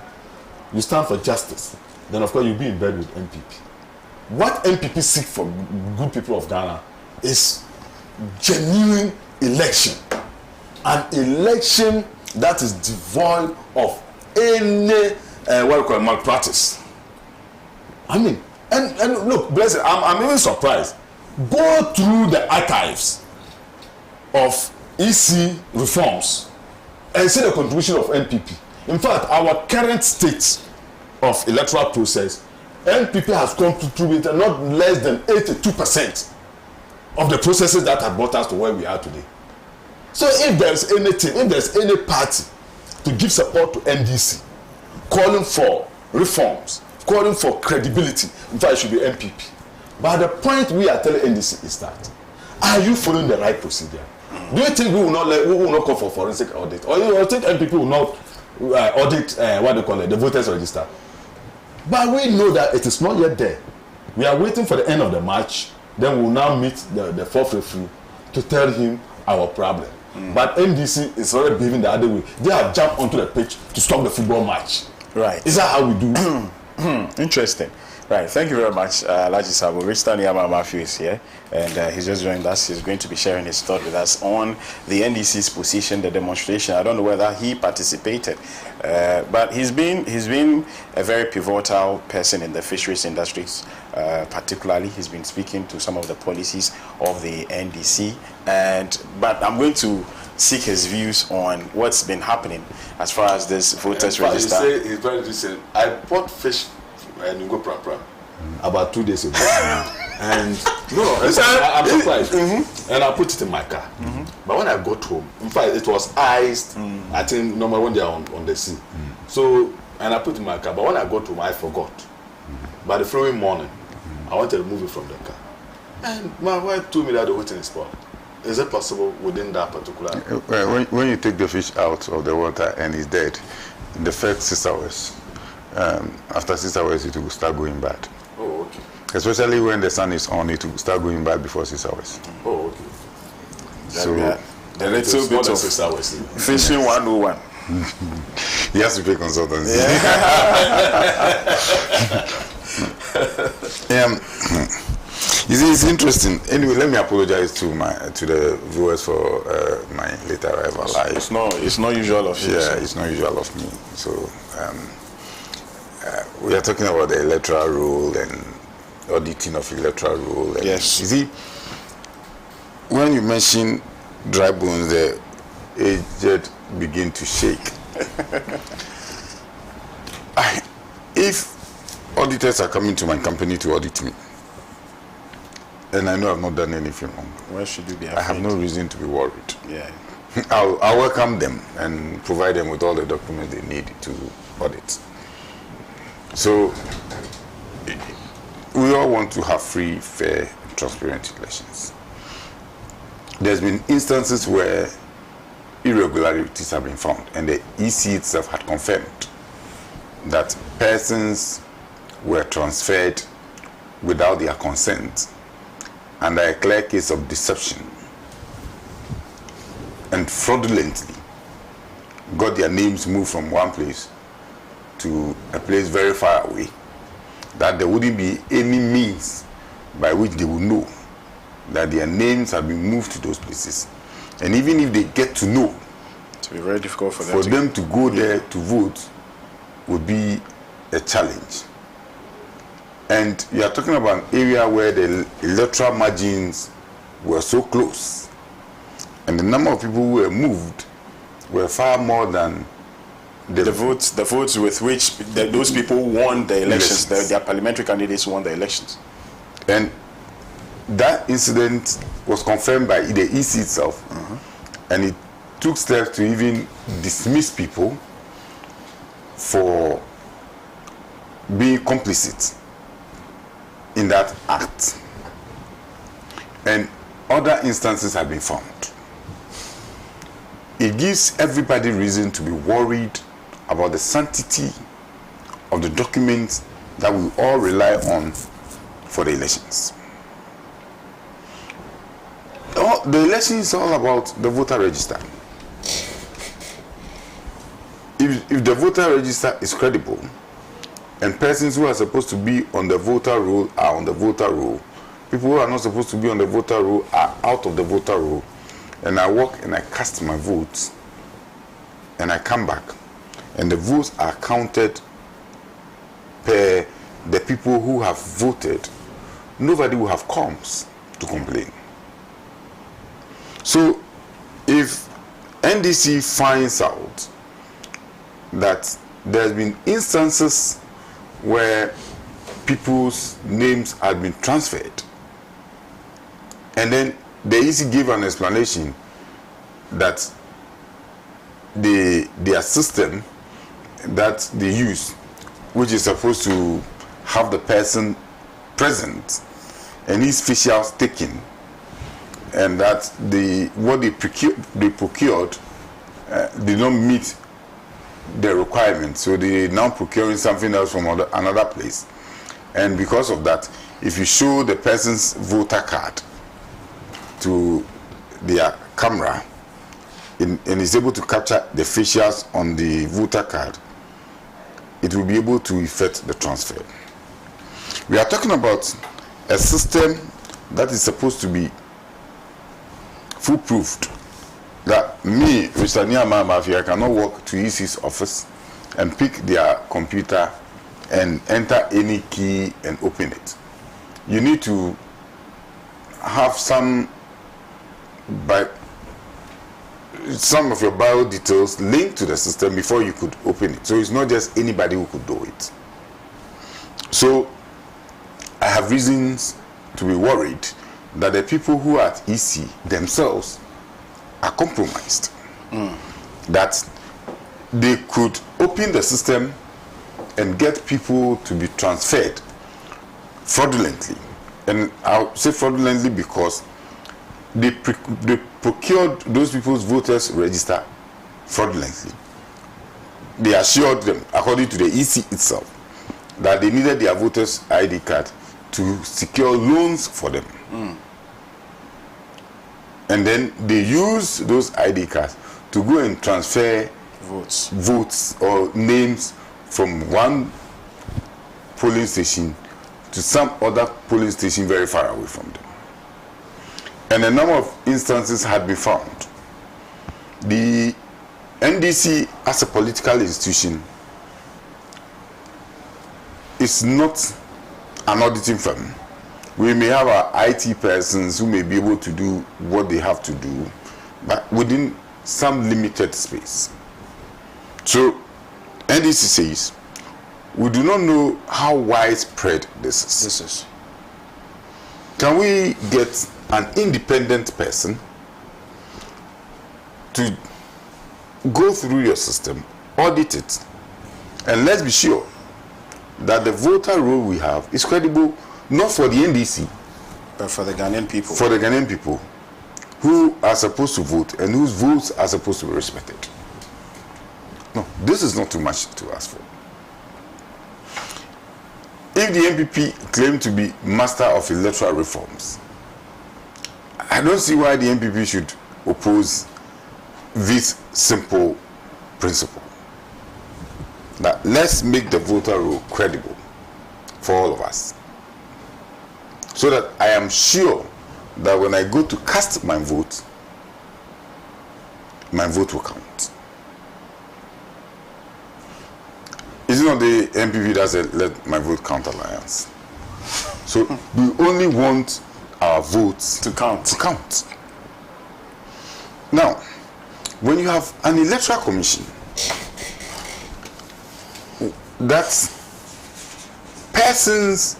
you stand for justice, then of course you'll be in bed with MPP. What MPP seek for good people of Ghana is genuine election. An election that is devoid of any malpractice. I mean, and look, bless it, I'm even surprised. Go through the archives of EC reforms and see the contribution of NPP. In fact, our current state of electoral process, NPP has contributed not less than 82% of the processes that have brought us to where we are today. So if there's anything, if there's any party to give support to NDC, calling for reforms, calling for credibility, in fact, it should be NPP. But the point we are telling NDC is that, are you following the right procedure? Do you think we will not call for forensic audit? Or you think NPP will not audit, the voters register? But we know that it is not yet there. We are waiting for the end of the match. Then we will now meet the fourth referee to tell him our problem. But NDC is already behaving the other way. They have jumped onto the pitch to stop the football match. Right. Is that how we do? Interesting. Right. Thank you very much, Laji Sabo. Rich Tanyama Matthew is here, and he's just joined us. He's going to be sharing his thought with us on the NDC's position, the demonstration. I don't know whether he participated, but he's been a very pivotal person in the fisheries industries. Particularly, he's been speaking to some of the policies of the NDC, but I'm going to seek his views on what's been happening as far as this voters register. You say it's very recent. I bought fish and you go pram about 2 days ago, and I'm surprised. And I put it in my car. But when I got home, in fact, it was iced. I think normally when they are on the sea. So, and I put it in my car. But when I got home, I forgot. By the following morning, I wanted to remove it from the car, and my wife told me that the whole thing is spoiled. Is it possible within that particular? When you take the fish out of the water and it's dead, in the first 6 hours, after 6 hours it will start going bad. Oh, okay. Especially when the sun is on, it will start going bad before 6 hours. Oh, okay. So a little bit of 6 hours. fishing 101. He has to pay consultancy. You see, it's interesting. Anyway, let me apologize to the viewers for my late arrival. It's not usual of you. Yeah, it's not usual of me. So we are talking about the electoral rule and auditing of electoral rule. And yes. You see, when you mention dry bones, the aged begin to shake. If auditors are coming to my company to audit me, and I know I've not done anything wrong, Why should you be afraid? I have no reason to be worried. Yeah. I'll welcome them and provide them with all the documents they need to audit. So we all want to have free, fair, transparent elections. There's been instances where irregularities have been found, and the EC itself had confirmed that persons were transferred without their consent under a clear case of deception and fraudulently got their names moved from one place to a place very far away, that there wouldn't be any means by which they would know that their names have been moved to those places. And even if they get to know, it will be very difficult for them to go there to vote would be a challenge. And you are talking about an area where the electoral margins were so close, and the number of people who were moved were far more than the votes with which those people won the elections. Their parliamentary candidates won the elections. And that incident was confirmed by the EC itself, and it took steps to even dismiss people for being complicit in that act. And other instances have been found. It gives everybody reason to be worried about the sanctity of the documents that we all rely on for the elections. The election is all about the voter register. If the voter register is credible, and persons who are supposed to be on the voter roll are on the voter roll, people who are not supposed to be on the voter roll are out of the voter roll, and I walk and I cast my votes, and I come back, and the votes are counted per the people who have voted, nobody will have cause to complain. So if NDC finds out that there's been instances where people's names had been transferred, and then the EC gave an explanation that their system that they use, which is supposed to have the person present and his facials taken, and that what they procured did not meet the requirements, so they now procuring something else from another place. And because of that, if you show the person's voter card to their camera and is able to capture the facials on the voter card, it will be able to effect the transfer. We are talking about a system that is supposed to be foolproofed, that me, Mr. Niama Mafia, cannot walk to EC's office and pick their computer and enter any key and open it. You need to have some of your bio details linked to the system before you could open it. So it's not just anybody who could do it. So I have reasons to be worried that the people who are at EC themselves are compromised. That they could open the system and get people to be transferred fraudulently. And I'll say fraudulently because they procured those people's voters register fraudulently. They assured them, according to the EC itself, that they needed their voters ID card to secure loans for them. And then they use those ID cards to go and transfer votes or names from one polling station to some other polling station very far away from them. And a number of instances had been found. The NDC, as a political institution, is not an auditing firm. We may have our IT persons who may be able to do what they have to do, but within some limited space. So NDC says, we do not know how widespread this is. can we get an independent person to go through your system, audit it, and let's be sure that the voter roll we have is credible, not for the NDC, but for the Ghanaian people. For the Ghanaian people who are supposed to vote and whose votes are supposed to be respected. No, this is not too much to ask for. If the NPP claim to be master of electoral reforms, I don't see why the NPP should oppose this simple principle. That let's make the voter roll credible for all of us, so that I am sure that when I go to cast my vote will count. It's not the MPP that said let my vote count alliance. So we only want our votes to count. Now, when you have an electoral commission that's persons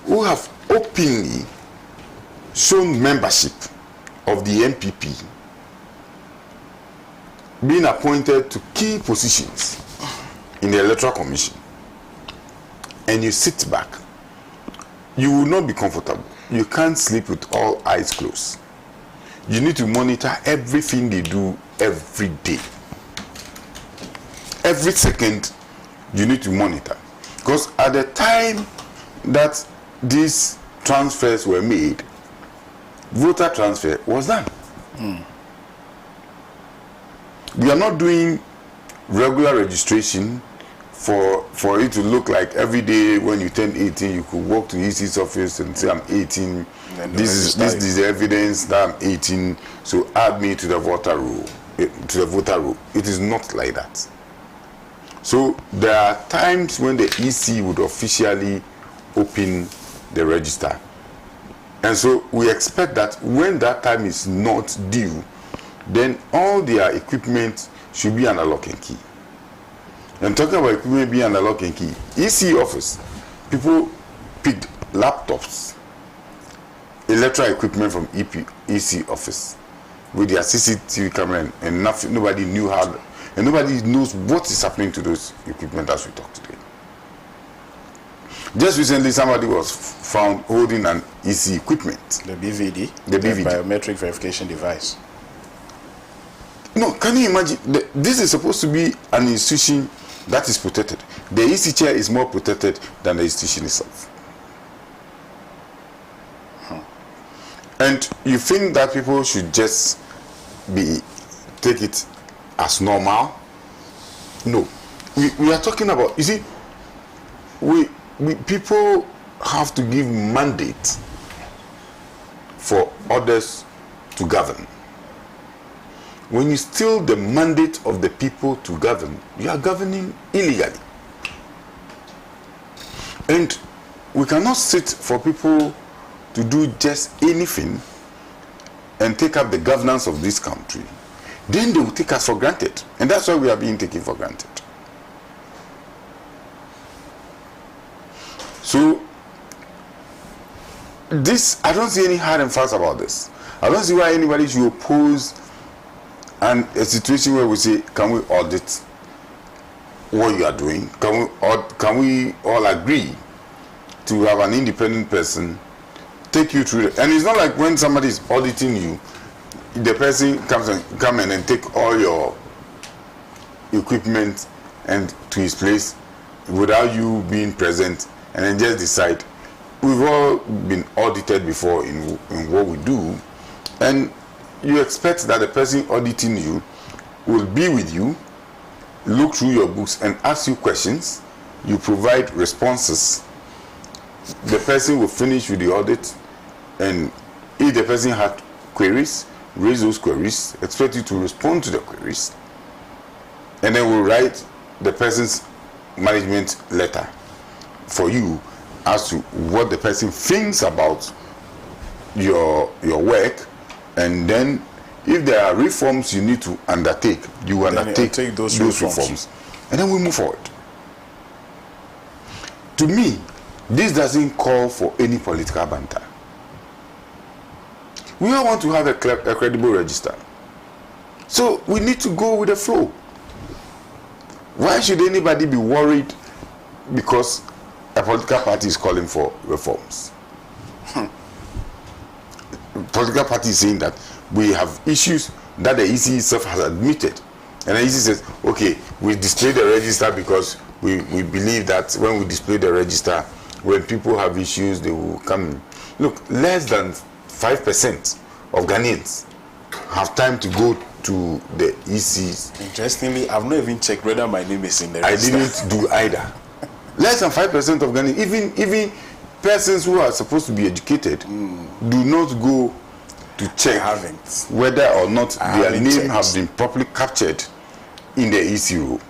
who have openly shown membership of the NPP being appointed to key positions in the Electoral Commission, and you sit back, you will not be comfortable. You can't sleep with all eyes closed. You need to monitor everything they do every day. Every second, you need to monitor. Because at the time that these transfers were made, voter transfer was done. We are not doing regular registration for it to look like every day when you turn 18 you could walk to EC's office and say I'm 18, this is the evidence that I'm 18, so add me to the voter roll. It is not like that. So there are times when the EC would officially open the register, and so we expect that when that time is not due, then all their equipment should be under lock and key. And talking about equipment being under lock and key, EC office, people picked laptops, electoral equipment from EC office with their CCTV camera, and nothing, nobody knew how, and nobody knows what is happening to those equipment as we talk today. Just recently, somebody was found holding an EC equipment. The BVD? The BVD. Biometric verification device. No, can you imagine? This is supposed to be an institution that is protected. The EC chair is more protected than the institution itself. And you think that people should just take it as normal? No. We are talking about, you see, people have to give mandate for others to govern. When you steal the mandate of the people to govern, you are governing illegally. And we cannot sit for people to do just anything and take up the governance of this country. Then they will take us for granted. And that's why we are being taken for granted. So, I don't see any hard and fast about this. I don't see why anybody should oppose a situation where we say, can we audit what you are doing? Can we all agree to have an independent person take you through it? And it's not like when somebody is auditing you, the person come in and take all your equipment and to his place without you being present, and then just decide. We've all been audited before in what we do, and you expect that the person auditing you will be with you, look through your books and ask you questions. You provide responses. The person will finish with the audit, and if the person had queries, raise those queries, expect you to respond to the queries, and then we'll write the person's management letter for you as to what the person thinks about your work. And then if there are reforms you need to undertake, you undertake those reforms. And then we move forward. To me, this doesn't call for any political banter. We all want to have a credible register. So we need to go with the flow. Why should anybody be worried because a political party is calling for reforms? Political party is saying that we have issues that the EC itself has admitted. And the EC says, okay, we display the register because we believe that when we display the register, when people have issues, they will come. Look, less than 5% of Ghanaians have time to go to the ECs. Interestingly, I've not even checked whether my name is in the register. I didn't do either. Less than 5% of Ghanaians, even persons who are supposed to be educated, do not go to check whether or not their name have been properly captured in the EC roll.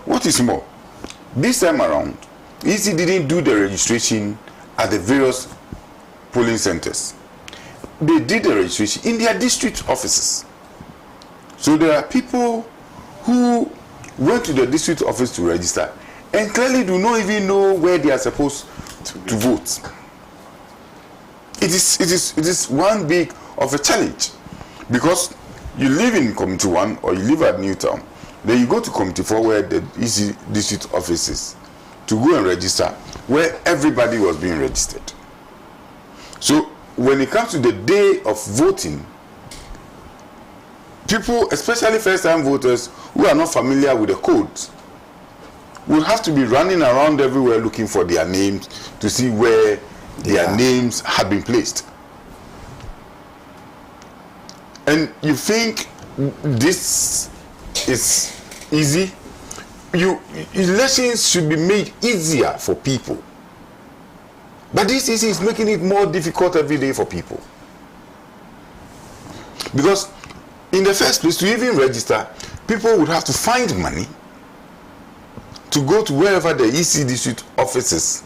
What is more, this time around, EC didn't do the registration at the various polling centers. They did the registration in their district offices. So there are people who went to the district office to register and clearly do not even know where they are supposed to vote. It is one big of a challenge, because you live in Committee 1 or you live at Newtown, then you go to Committee 4 where the EC district office is to go and register, where everybody was being registered. So when it comes to the day of voting, people, especially first-time voters who are not familiar with the codes, will have to be running around everywhere looking for their names to see where their names had been placed. And you think this is easy? Elections should be made easier for people. But this is making it more difficult every day for people. Because in the first place, to even register, people would have to find money to go to wherever the EC district office is.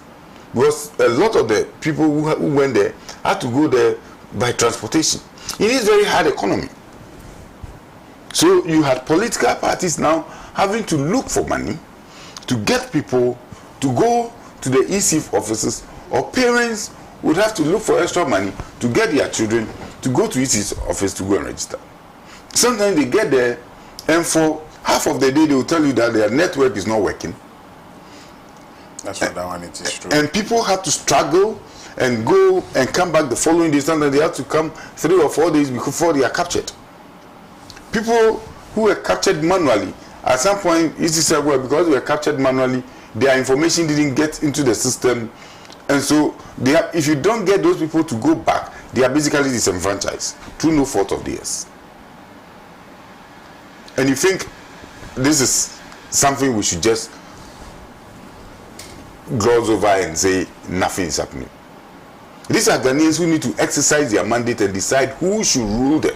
Because a lot of the people who went there had to go there by transportation. It is very hard economy. So you had political parties now having to look for money to get people to go to the EC offices, or parents would have to look for extra money to get their children to go to EC's office to go and register. Sometimes they get there, and for half of the day they will tell you that their network is not working. That's what that one it is true. And people have to struggle and go and come back the following day. Sometimes they have to come 3 or 4 days before they are captured. People who were captured manually, at some point, EC said, well, because they were captured manually, their information didn't get into the system. And so, if you don't get those people to go back, they are basically disenfranchised through no fault of theirs. And you think this is something we should just gloss over and say nothing is happening. These are Ghanaians who need to exercise their mandate and decide who should rule them.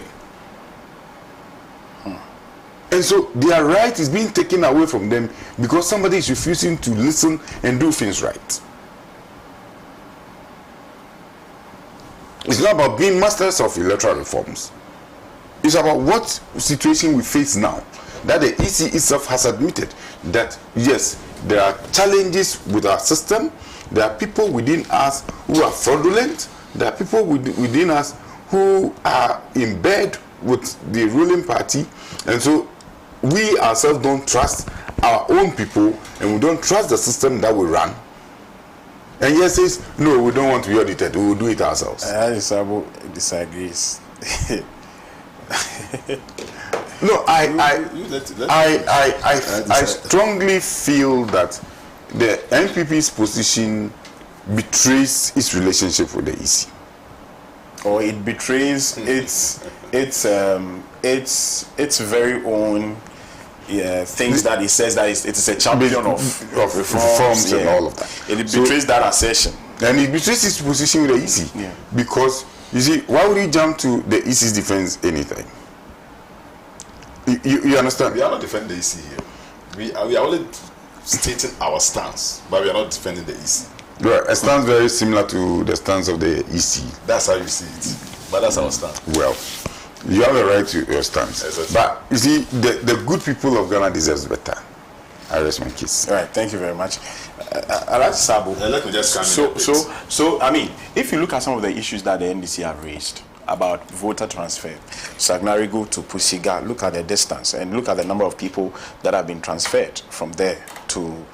And so their right is being taken away from them because somebody is refusing to listen and do things right. It's not about being masters of electoral reforms. It's about what situation we face now. That the EC itself has admitted that, yes, there are challenges with our system. There are people within us who are fraudulent. There are people within us who are in bed with the ruling party. And so we ourselves don't trust our own people, and we don't trust the system that we run. And yet says, no, we don't want to be audited. We will do it ourselves. Sabo disagrees. No, I strongly feel that the NPP's position betrays its relationship with the EC. Or it betrays its very own things that it says that it is a champion of reforms and all of that. It betrays that assertion. And it betrays its position with the EC. Yeah. Because, you see, why would he jump to the EC's defense anytime? You understand? We are not defending the EC here. We are only stating our stance, but we are not defending the EC. Right, a stance very similar to the stance of the EC. That's how you see it. But that's our stance. Well, you have a right to your stance. Exactly. But you see, the good people of Ghana deserves better. I rest my case. All right, thank you very much. Sabo. Let me just so I mean, if you look at some of the issues that the NDC have raised, about voter transfer. Sagnarigo to Pusiga, look at the distance and look at the number of people that have been transferred from there to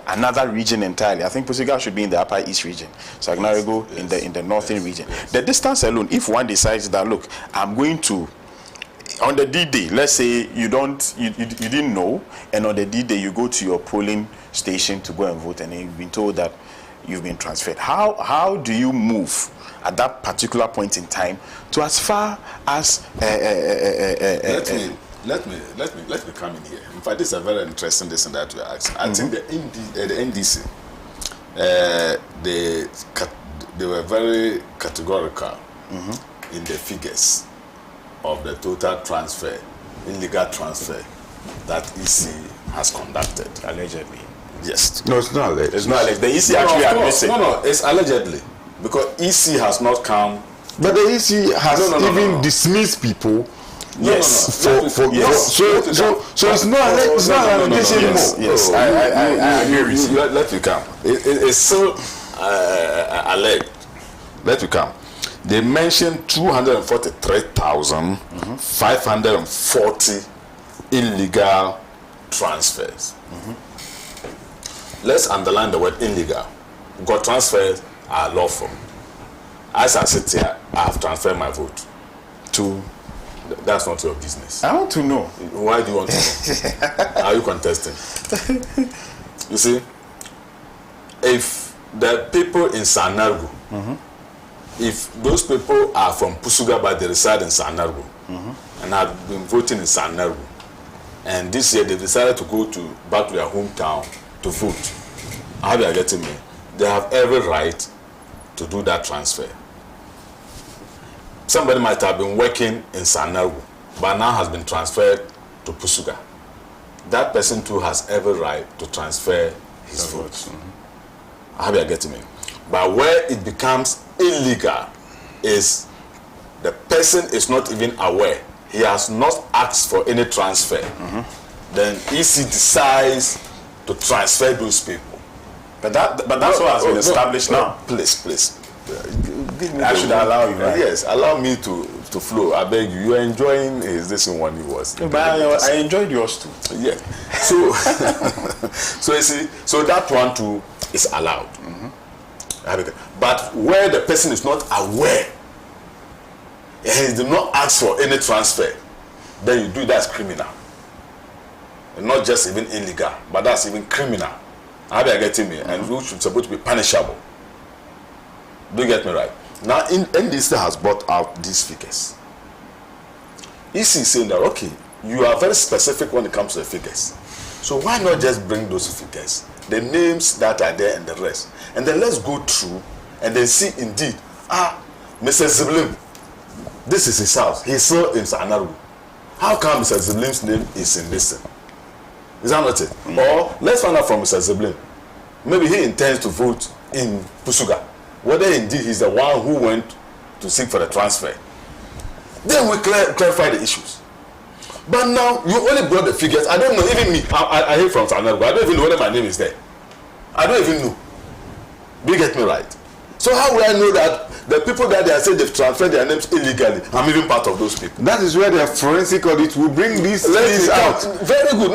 another region entirely. I think Pusiga should be in the Upper East region, Sagnarigo in the Northern region. The distance alone, if one decides that, look, I'm going to, on the D-Day, let's say you didn't know, and on the D-Day you go to your polling station to go and vote, and you've been told that you've been transferred. How do you move at that particular point in time to as far as let me come in here. In fact, this is a very interesting lesson that you are asking. I think the NDC they were very categorical in the figures of the total transfer, illegal transfer that EC has conducted. Allegedly. Yes. No, it's not alleged. It's not alleged. The EC actually admits it. No, it's allegedly. Because EC has not come. But the EC has dismissed people. Yes. So it's not allegation anymore. Yes. I agree with you. Let me come. It's so alleged. Let me come. They mentioned 243,540 illegal transfers. Let's underline the word illegal. Because transfers are lawful. As I sit here, I have transferred my vote to. That's not your business. I want to know. Why do you want to know? Are you contesting? You see, if the people in Sanargu, if those people are from Pusuga but they reside in Sanargu and have been voting in Sanargu, and this year they decided to go back to their hometown to vote, how they are getting me? They have every right to do that transfer. Somebody might have been working in Sanargu, but now has been transferred to Pusuga. That person too has every right to transfer his vote. How they are getting me? But where it becomes illegal is the person is not even aware. He has not asked for any transfer. Then EC decides to transfer those people. But that's what has been established now. Please. Give me I should allow you, right? Yes, allow me to flow. I beg you. You're enjoying this one he was. But I enjoyed yours too. Yeah. So you see, so that one too is allowed. But where the person is not aware and he did not ask for any transfer, then you do that's criminal. And not just even illegal, but that's even criminal. How are you getting me? And which is supposed to be punishable. Do you get me right? Now, NDC has brought out these figures. EC is saying that, okay, you are very specific when it comes to the figures. So why not just bring those figures, the names that are there and the rest, and then let's go through and then see indeed, Mr. Ziblim, this is his house. He's still in Sanaru. How come Mr. Ziblim's name is in this thing? Is that not it? Or let's find out from Mr. Ziblim. Maybe he intends to vote in Pusuga. Whether indeed he's the one who went to seek for the transfer. Then we clarify the issues. But now, you only brought the figures. I don't know, even me, I hear from Sanaru. I don't even know whether my name is there. I don't even know. Do you get me right? So how will I know that the people that they are saying they've transferred their names illegally, I'm even part of those people? That is where the forensic audit will bring these things out. Very good.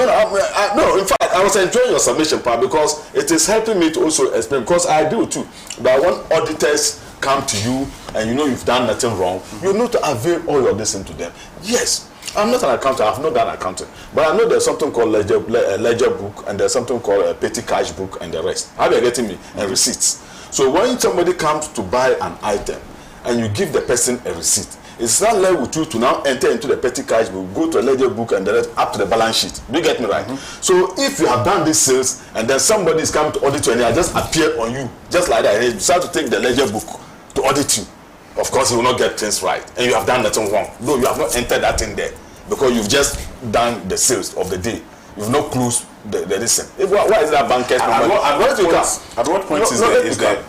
No, in fact, I was enjoying your submission part because it is helping me to also explain, because I do too. That when auditors come to you and you know you've done nothing wrong, you know to avail all your listen to them. Yes, I'm not an accountant, I've not done accounting, but I know there's something called ledger book, and there's something called a petty cash book and the rest. How are you getting me? And receipts. So when somebody comes to buy an item and you give the person a receipt, it's not left with you to now enter into the petty cash book, go to a ledger book and the rest up to the balance sheet. Do you get me right? So if you have done these sales and then somebody is coming to audit you and he just appeared on you just like that and he decided to take the ledger book to audit you, of course he will not get things right and you have done nothing wrong. No, you have not entered that in there because you've just done the sales of the day. You've not closed the listen. Why is that bankers? At what point is there?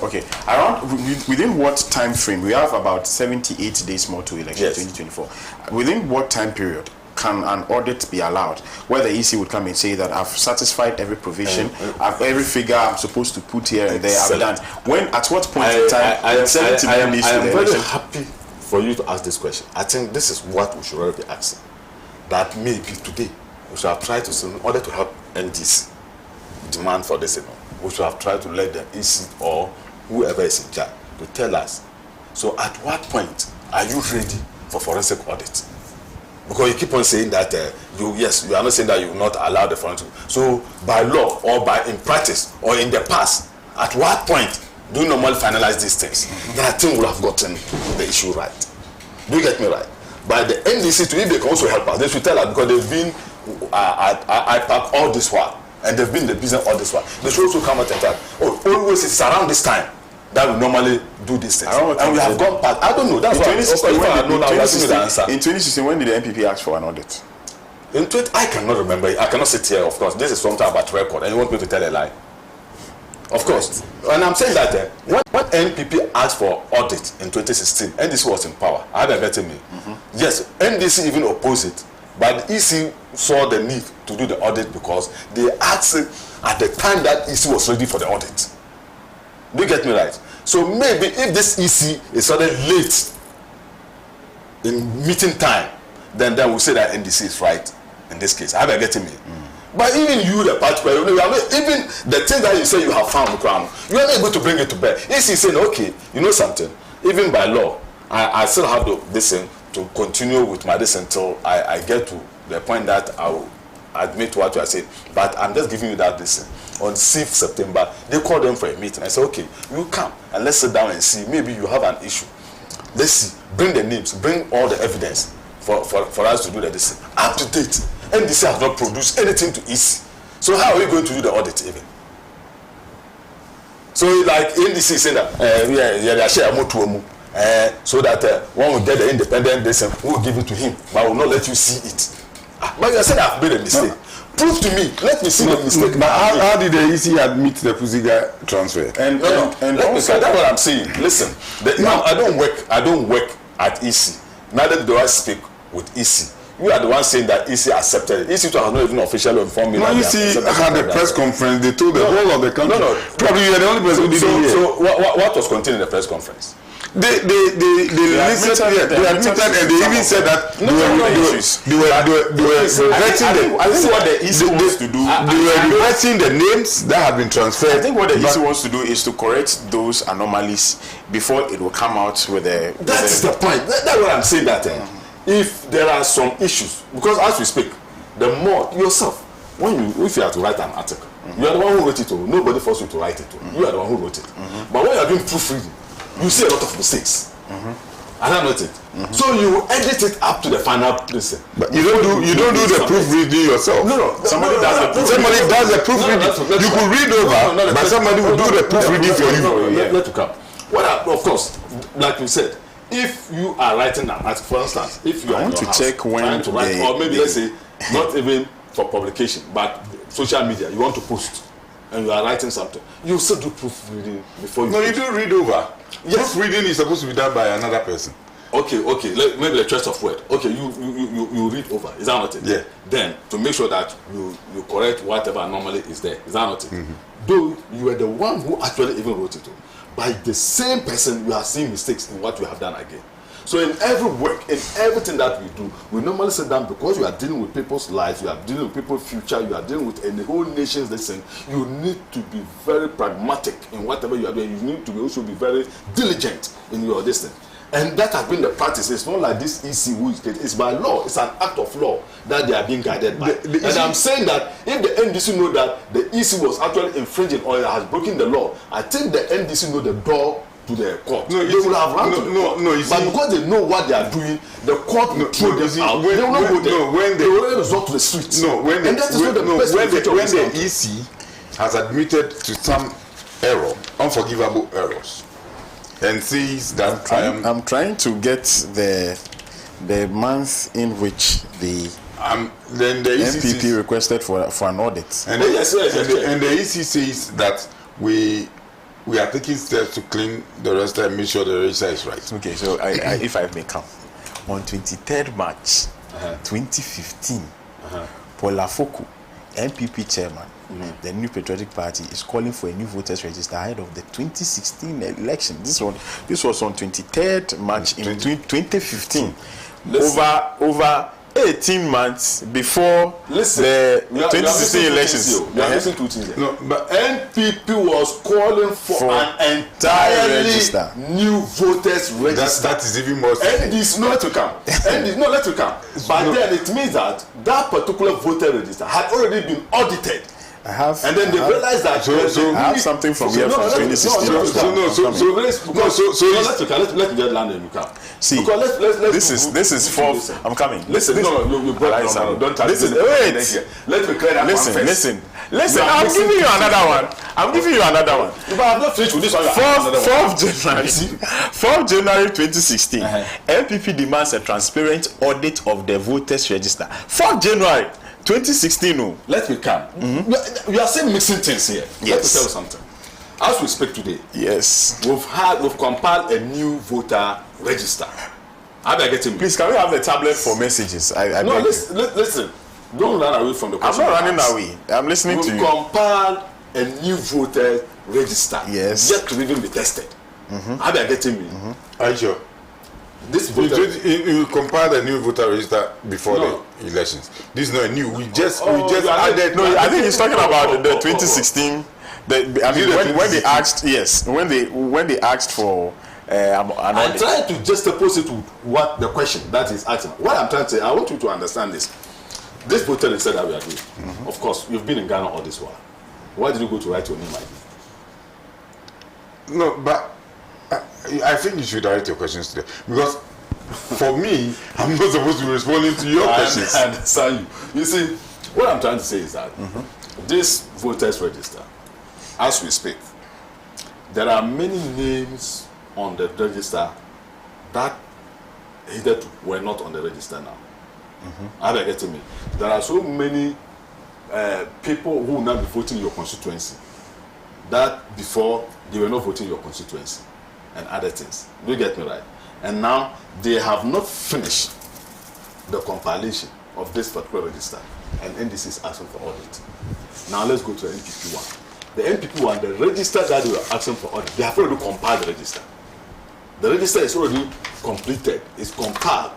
Okay, around within what time frame? We have about 78 days more to election 2024. Within what time period can an audit be allowed, where the EC would come and say that I've satisfied every provision, every figure I'm supposed to put here and there, I've done. When, at what point in time? I am very happy for you to ask this question, I think this is what we should already be asking. That maybe today we should have tried to, in order to help NDC demand for this, we should have tried to let the EC or whoever is in charge to tell us. So at what point are you ready for forensic audit? Because you keep on saying that you are not saying that you will not allow the forensic. So by law or by in practice or in the past, at what point do you normally finalize these things? Then I think we'll have gotten the issue right. Do you get me right? By the NDC, if they can also help us, they should tell us, because they've been at IPAC all this while, and they've been in the business all this while. They should also come out and tell us, oh, always it's around this time that we normally do these things. And we have gone past. I don't know. That's why in 2016, when did the NPP ask for an audit? I cannot remember. I cannot sit here, of course. This is something about record, and you want me to tell a lie? Of course. And I'm saying that when NPP asked for audit in 2016, NDC was in power. I had a better me. Yes, NDC even opposed it, but the EC saw the need to do the audit because they asked it at the time that EC was ready for the audit. Do you get me right? So maybe if this EC is sort of late in meeting time, then we'll say that NDC is right in this case. Have you getting me? But even you, the party, even the thing that you say you have found, you are not able to bring it to bear. EC is saying, okay, you know something, even by law, I still have this thing to continue with my this until I get to the point that I will admit what you are saying. But I'm just giving you that this thing. On 6th September, they called them for a meeting. I said, okay, you come and let's sit down and see. Maybe you have an issue. Let's see. Bring the names. Bring all the evidence for us to do the this thing. Up to date. NDC has not produced anything to EC. So how are we going to do the audit even? So like NDC is saying that, so that one will get the independent decision, we'll give it to him, but will not let you see it. But you said I've made a mistake. No. Prove to me. Let me see the mistake. But how did the EC admit the Puziga transfer? And also, that's what I'm saying. Listen, I don't work at EC. Neither do I speak with EC. You are the one saying that EC accepted it. EC has not even officially informed me. No, EC had a press conference. They told the whole of the country. No. Probably you are the only person who didn't hear. So what was contained in the press conference? They admitted, and they even said that they were reverting I think what the EC wants to do. They were reverting the names that have been transferred. I think what the EC wants to do is to correct those anomalies before it will come out with the. That's the point. That's what I'm saying. That if there are some issues, because as we speak, the more yourself, if you have to write an article, you are the one who wrote it. Nobody forced you to write it. You are the one who wrote it. But when you are doing proofreading, you see a lot of mistakes. I don't know it. So you edit it up to the final place. But you don't do the proofreading yourself. No. Somebody does the proofreading. You could read over, but somebody will do the proofreading for you. Let to come. Of course, like we said, if you are writing an article, for instance, if you are in your house, check when to write, or maybe let's say not even for publication, but social media, you want to post, and you are writing something, you still do proofreading before you. No, you do read over. Yes, proofreading is supposed to be done by another person. Okay. Maybe the choice of word. Okay, you read over. Is that not it? Yeah. Then to make sure that you correct whatever anomaly is there. Is that not it? Though you are the one who actually even wrote it. By the same person, you are seeing mistakes in what you have done again. So in every work, in everything that we do, we normally sit down because you are dealing with people's lives, you are dealing with people's future, you are dealing with the whole nation's lesson. You need to be very pragmatic in whatever you are doing. You need to also be very diligent in your destiny. And that has been the practice. It's not like this EC who is it's by law. It's an act of law that they are being guided by. And I'm saying that if the NDC know that the EC was actually infringing or has broken the law, I think the NDC know the door to the court. No, they will have run to the court. But because they know what they are doing, the court will throw them out. They will not go there. They will resort to the streets. When the EC has admitted to some error, unforgivable errors, and says that I'm trying to get the month in which the then the MPP requested for an audit. And the EC says that we are taking steps to clean the register and make sure the register is right. Okay, so if I may come, on 23rd March 2015, Paul Afoko NPP chairman, the New Patriotic Party, is calling for a new voters register ahead of the 2016 election. This was on 23rd March in 2015. Over 18 months before the 2016 elections. You are listening to things. No, but NPP was calling for an entirely new voters register. That is even more. And this not to come. Let to come. But then it means that particular voter register had already been audited. And then they realized that I have something from here from 2016. Let me get land and you come. See, this is for. I'm coming. Listen, you brought it. Don't touch this. Wait. Let me clear that one first. Listen. I'm giving you another one. But I'm not finished with this one. 4th January 2016. NPP demands a transparent audit of the voters register. 4th January 2016. No. Let me come. We are saying mixing things here. Yes. Let me tell you something. As we speak today, yes, we've compiled a new voter register. How do I get him? Please, can we have the tablet for messages? No, listen. Don't run away from the question. I'm not running away. I'm listening to you. We've compiled a new voter register. Yes. Yet to even be tested. How do I get him? Are you sure? This voter, you compiled a new voter register before the elections. This is not new. We just added. No, I think he's talking about the 2016. When they asked for an audit. I'm trying to juxtapose it with what the question that is asking. What I'm trying to say, I want you to understand this. This voter register that we are doing. Of course, you've been in Ghana all this while. Why did you go to write your name ID? No, but I think you should direct your questions to them, because for me, I'm not supposed to be responding to your questions. I understand you. You see, what I'm trying to say is that this voters register, as we speak, there are many names on the register that hitherto were not on the register now. How do I get to me? There are so many people who will now be voting your constituency that before they were not voting your constituency and other things. You get me right? And now they have not finished the compilation of this particular register, and NDC is asking for audit. Now let's go to the NPP one. The NPP one, the register that they were asking for audit, they have already compiled the register. The register is already completed, it's compiled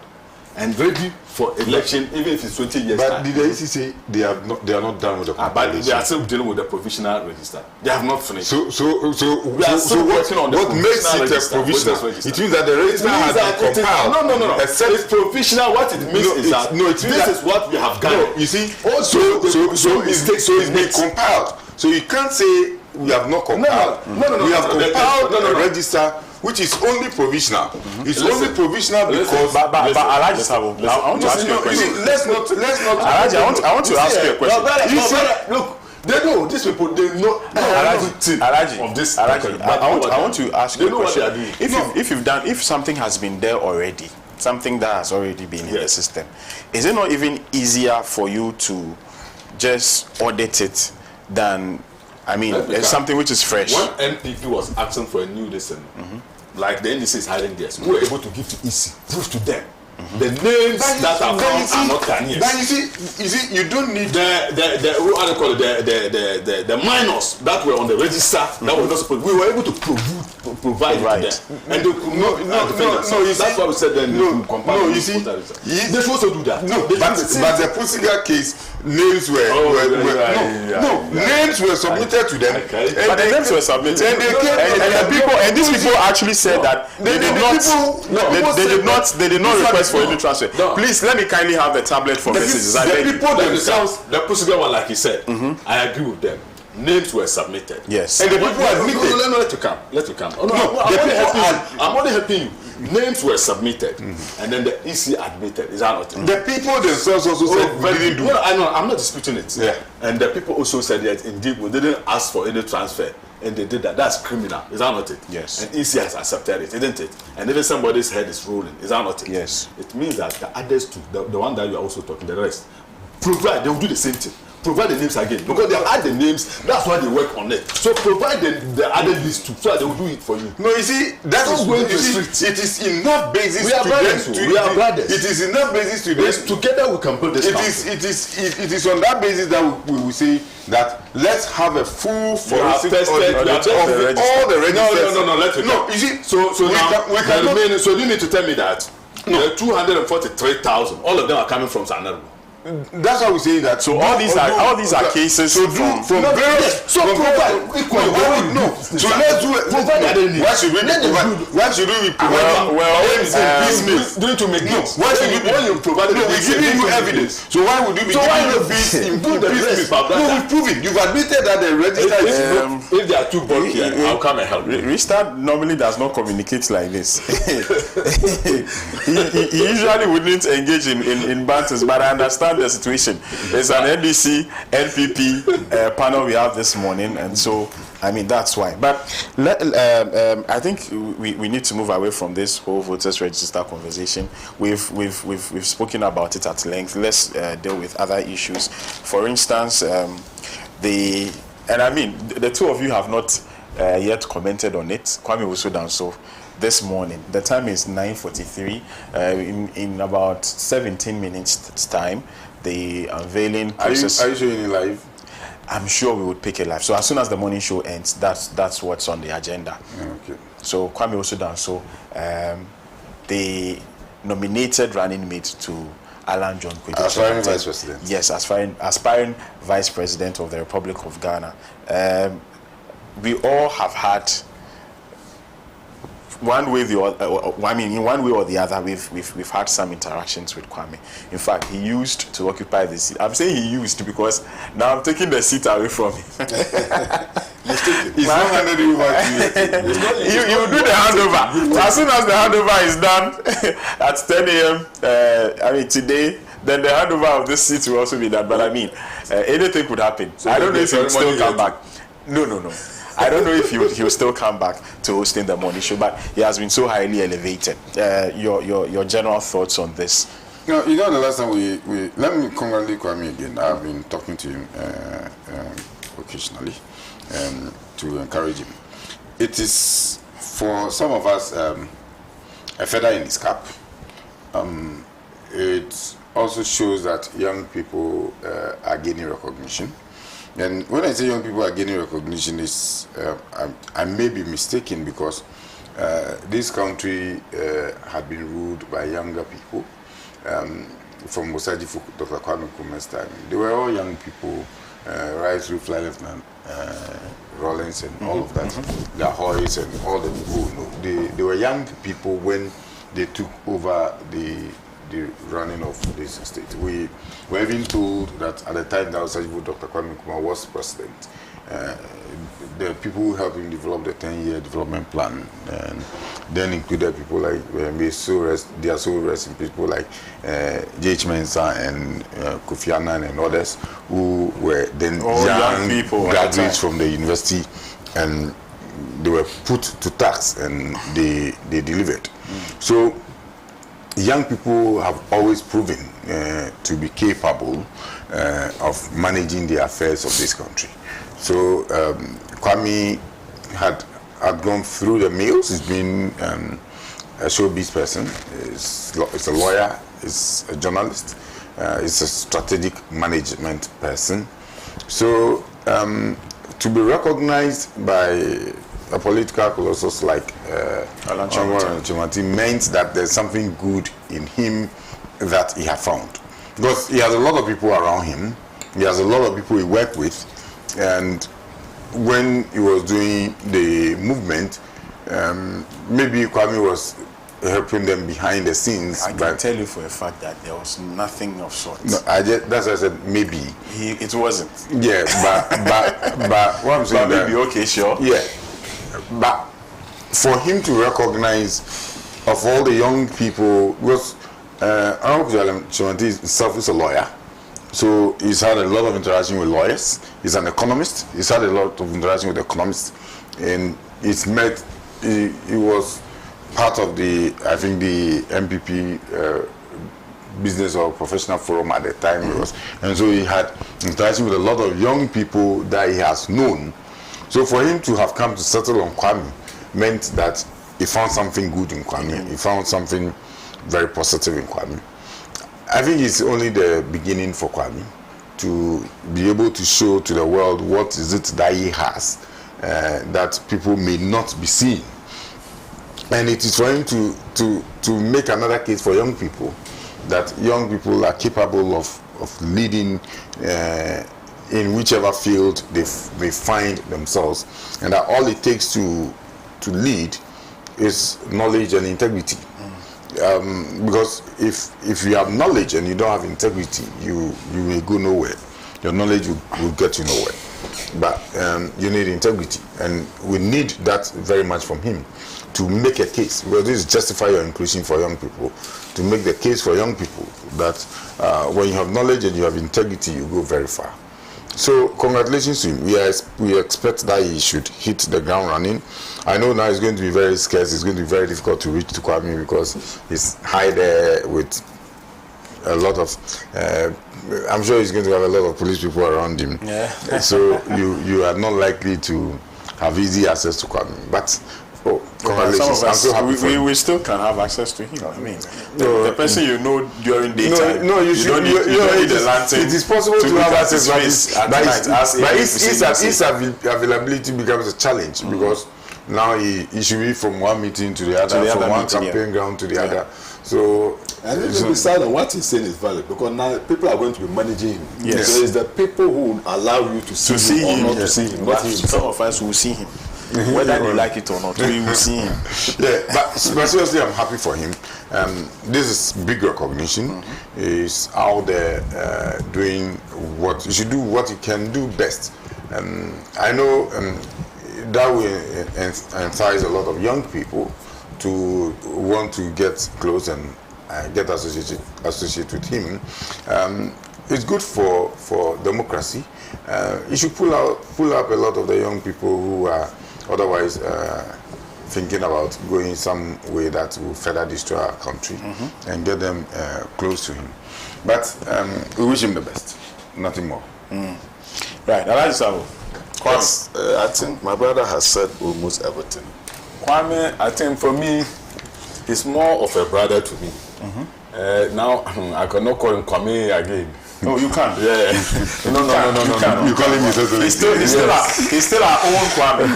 and ready for election, even if it's 20 years. But did the EC say they are not done with the compilation? But they are still dealing with the provisional register. They have not finished. So what makes it a provisional? It means that the register has been compiled. No. It's provisional. What it means is that this is what we have gathered. You see, so it's been compiled. So you can't say we have not compiled. No. We have compiled a register which is only provisional. It's only provisional because. But Alhaji Sabo, I want to ask you a question. Let's not. Alhaji, I want to ask you a question. Look, they know these people. They know Alhaji of this. Alhaji, I want to ask you a question. What they are doing. If something has been there already, something that has already been in the system, is it not even easier for you to just audit it than? I mean, it's something which is fresh. When NPP was asking for a new lesson, like the NDC is hiding this, we were able to give to EC, prove to them the names that are found are not Ghanaians. Then you see, you don't need the minors that were on the register that were not supposed. We were able to provide to them, and they could not. No. That's why we said then. No, you see, they're supposed to do that. No, but the Pusiga case, names were names were submitted to them. But the names were submitted, and these people actually said that they did not request for any transfer. Please let me kindly have the tablet for messages. The people themselves, the Pusiga one, like he said, I agree with them. Names were submitted. Yes. And the people admitted. Let you come. I'm only helping you. Names were submitted, and then the EC admitted. Is that not? The people themselves also said we didn't do it. I know. I'm not disputing it. Yeah. And the people also said that indeed we didn't ask for any transfer, and they did that. That's criminal. Is that not it? Yes. And EC has accepted it, isn't it? And even somebody's head is rolling. Is that not it? Yes. It means that the others too, the one that you are also talking, the rest, provide, they will do the same thing. Provide the names again because they add the names. That's why they work on it. So provide the added list too, so that they will do it for you. No, you see, that is going to see. It is enough basis. We are brothers. We are brothers. It is enough basis to them. Together we can build this. It is on that basis that we will say that let's have a full forensic audit of all the registers. No. Let me. No, you see. So we can. So you need to tell me that the 243,000, all of them are coming from Sanaru. That's why we say that. So all these are cases from various. So provide equally. No. So let's do it. Why should we provide? Why should we provide? Doing to make notes. Why should we? When you provide, no, we're giving you evidence. So why would you be giving you fees in piecemeal? No, we prove it. You've admitted that the register is. If there are two bulky here, I'll come and help. Restart normally does not communicate like this. he usually wouldn't engage in banters, but I understand the situation. It's an NDC NPP panel we have this morning, and so I mean that's why. But I think we need to move away from this whole voters register conversation. We've spoken about it at length. Let's deal with other issues. For instance, the two of you have not yet commented on it. Kwame Sudan. So this morning, the time is 9:43. In about 17 minutes time, the unveiling process. Are you showing it live? I'm sure we would pick it live. So as soon as the morning show ends, that's what's on the agenda. Okay. So Kwame Sudan. So the nominated running mate to Alan John Kwejo, aspiring vice president. Yes, aspiring vice president of the Republic of Ghana. We all have had one way in one way or the other, we've had some interactions with Kwame. In fact, he used to occupy the seat. I'm saying he used because now I'm taking the seat away from him. He's not handed you over to you. You do the handover. As soon as the handover is done at 10 a.m. Today, then the handover of this seat will also be done. But anything could happen. So I don't know if he will still come back. No. I don't know if he will still come back to hosting the morning show, but he has been so highly elevated. Your general thoughts on this? The last time we let me congratulate Kwame again. I've been talking to him occasionally to encourage him. It is for some of us a feather in his cap. It also shows that young people are gaining recognition. And when I say young people are gaining recognition, I may be mistaken because this country had been ruled by younger people from Osagyefo, Dr. Kwame Nkrumah's time. They were all young people, right through Fly Lieutenant Rawlings and all of that, the Hoys and all the people. They were young people when they took over the running of this state. We were even told that at the time that Osagyefo Dr. Kwame Nkrumah was president, the people who helped him develop the 10-year development plan, and then included people like their soul resting people like HEADMAN and Kofi Annan and others who were then young people graduates from the university, and they were put to task and they delivered. So young people have always proven to be capable of managing the affairs of this country. So Kwame had gone through the mills. He's been a showbiz person. He's a lawyer. He's a journalist. He's a strategic management person. So to be recognized by a political colossus like Alan Chimati meant that there's something good in him that he had found. Because he has a lot of people around him. He has a lot of people he worked with. And when he was doing the movement, maybe Kwame was helping them behind the scenes. I can tell you for a fact that there was nothing of sorts. No, that's why I said maybe. It wasn't. Yeah, but what I'm saying but maybe, okay, sure. Yeah, but for him to recognize of all the young people, because Honorable Chimati himself is a lawyer. So he's had a lot of interaction with lawyers. He's an economist. He's had a lot of interaction with economists, and he's met. He was part of the MPP business or professional forum at the time. And so he had interaction with a lot of young people that he has known. So for him to have come to settle on Kwame meant that he found something good in Kwame. He found something very positive in Kwame. I think it's only the beginning for Kwame to be able to show to the world what is it that he has that people may not be seeing. And it is for him to make another case for young people, that young people are capable of leading in whichever field they may find themselves, and that all it takes to lead is knowledge and integrity. Because if you have knowledge and you don't have integrity, you may go nowhere. Your knowledge will get you nowhere. But you need integrity, and we need that very much from him to make a case. Because this is justify your inclusion for young people, to make the case for young people that when you have knowledge and you have integrity, you go very far. So congratulations to him. We expect that he should hit the ground running. I know now it's going to be very scarce. It's going to be very difficult to reach to Kwame because he's high there with a lot of. I'm sure he's going to have a lot of police people around him. Yeah. So you are not likely to have easy access to Kwame. But congratulations. I'm so happy we still can have access to him. I mean, the person you know during daytime. No, you don't need the lantern. It is possible to have access, but his availability becomes a challenge because now he should be from one meeting to the other, from one campaign ground to the other. So, and even beside what he's saying is valid, because now people are going to be managing him. Yes. So it's the people who allow you to see him or not to see him. But some of us will see him. Whether they like it or not, we will see him. Yeah, but seriously, I'm happy for him. This is big recognition. He's out there doing what he should do, what he can do best. I know that will entice a lot of young people to want to get close and get associated with him. It's good for democracy. You should pull up a lot of the young people who are otherwise thinking about going some way that will further destroy our country and get them close to him. But we wish him the best, nothing more. Right, Kwame. Yes, I think my brother has said almost everything. Kwame, I think for me, he's more of a brother to me. Now, I cannot call him Kwame again. Oh, you can? Yeah. No. You call him His Excellency. He's still our own Kwame.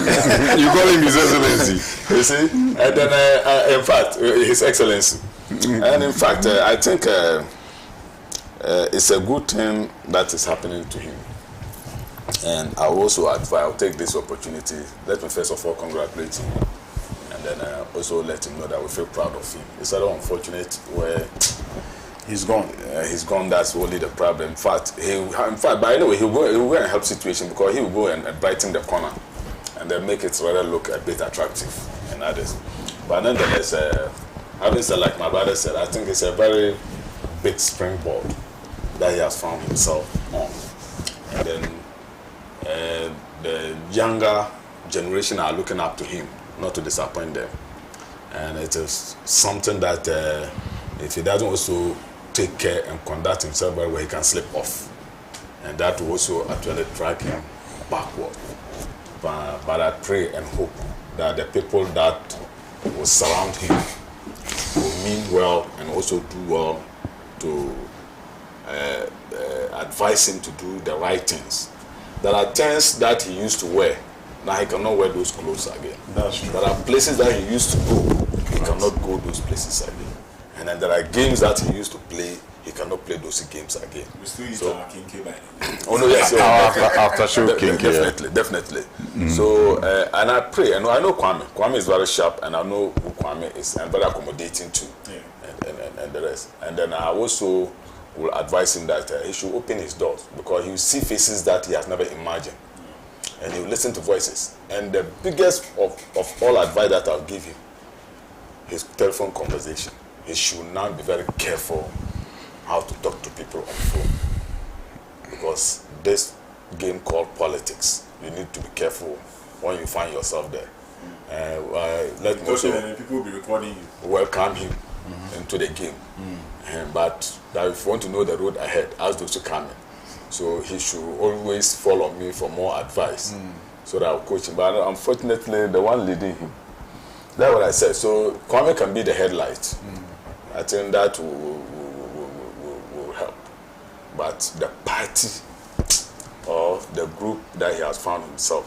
You call him His Excellency. You see? And then, in fact, His Excellency. And in fact, I think it's a good thing that is happening to him. And I also advise, I'll take this opportunity. Let me first of all congratulate him. And then also let him know that we feel proud of him. It's a little unfortunate where he's gone. He's gone. That's only the problem. In fact, but anyway, he'll go and help situation because he will go and brighten the corner, and then make it rather look a bit attractive and others. But nonetheless, having said, like my brother said, I think it's a very big springboard that he has found himself on, and then the younger generation are looking up to him, not to disappoint them, and it is something that if he doesn't also take care and conduct himself very well, he can slip off, and that will also actually drag him backward. But I pray and hope that the people that will surround him will mean well and also do well to advise him to do the right things. There are things that he used to wear, now he cannot wear those clothes again. That's true. There are places that he used to go, he cannot go those places again. And then there are games that he used to play, he cannot play those games again. We still use our Kinky by Oh no, yes. After show Kinky. Definitely. So, and I pray, and I know Kwame. Kwame is very sharp, and I know who Kwame is, and very accommodating too. Yeah. And the rest. And then I also will advise him that he should open his doors, because he will see faces that he has never imagined. And he will listen to voices. And the biggest of all advice that I'll give him, his telephone conversation. He should now be very careful how to talk to people on phone, because this game called politics, you need to be careful when you find yourself there. Let me also people will be recording you. Welcome him into the game. But that if you want to know the road ahead, ask those to come in. So he should always follow me for more advice, so that I'll coach him. But unfortunately, the one leading him, that's what I said. So Kwame can be the headlight. I think that will help. But the party or the group that he has found himself,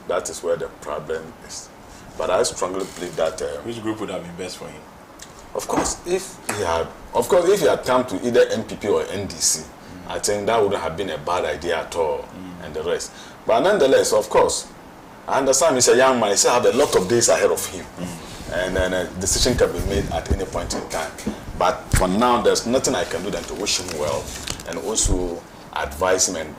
that is where the problem is. But I strongly believe that which group would have been best for him? Of course, if he had come to either NPP or NDC, I think that wouldn't have been a bad idea at all, and the rest. But nonetheless, of course, I understand he's a young man. He still have a lot of days ahead of him, and then a decision can be made at any point in time. But for now, there's nothing I can do than to wish him well, and also advise him and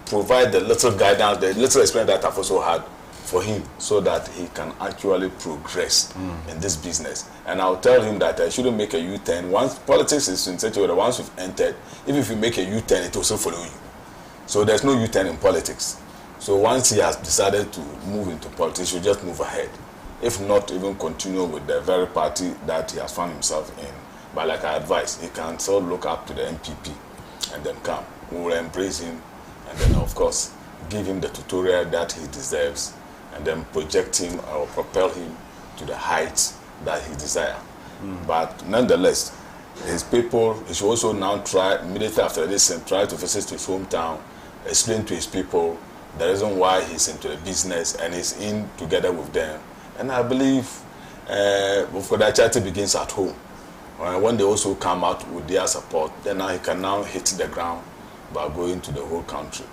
provide the little guidance, the little experience that I've also had for him, so that he can actually progress in this business. And I'll tell him that I shouldn't make a U-turn. Once politics is in such a way that once you've entered, even if you make a U-turn, it will also follow you. So there's no U-turn in politics. So once he has decided to move into politics, he should just move ahead. If not, even continue with the very party that he has found himself in. But like I advise, he can still look up to the NPP and then come. We will embrace him, and then of course give him the tutorial that he deserves, and then project him or propel him to the heights that he desires. But nonetheless, his people, he should also now try, immediately after this, and try to visit his hometown, explain to his people the reason why he's into the business and he's in together with them. And I believe for that charity begins at home. When they also come out with their support, then now he can now hit the ground by going to the whole country.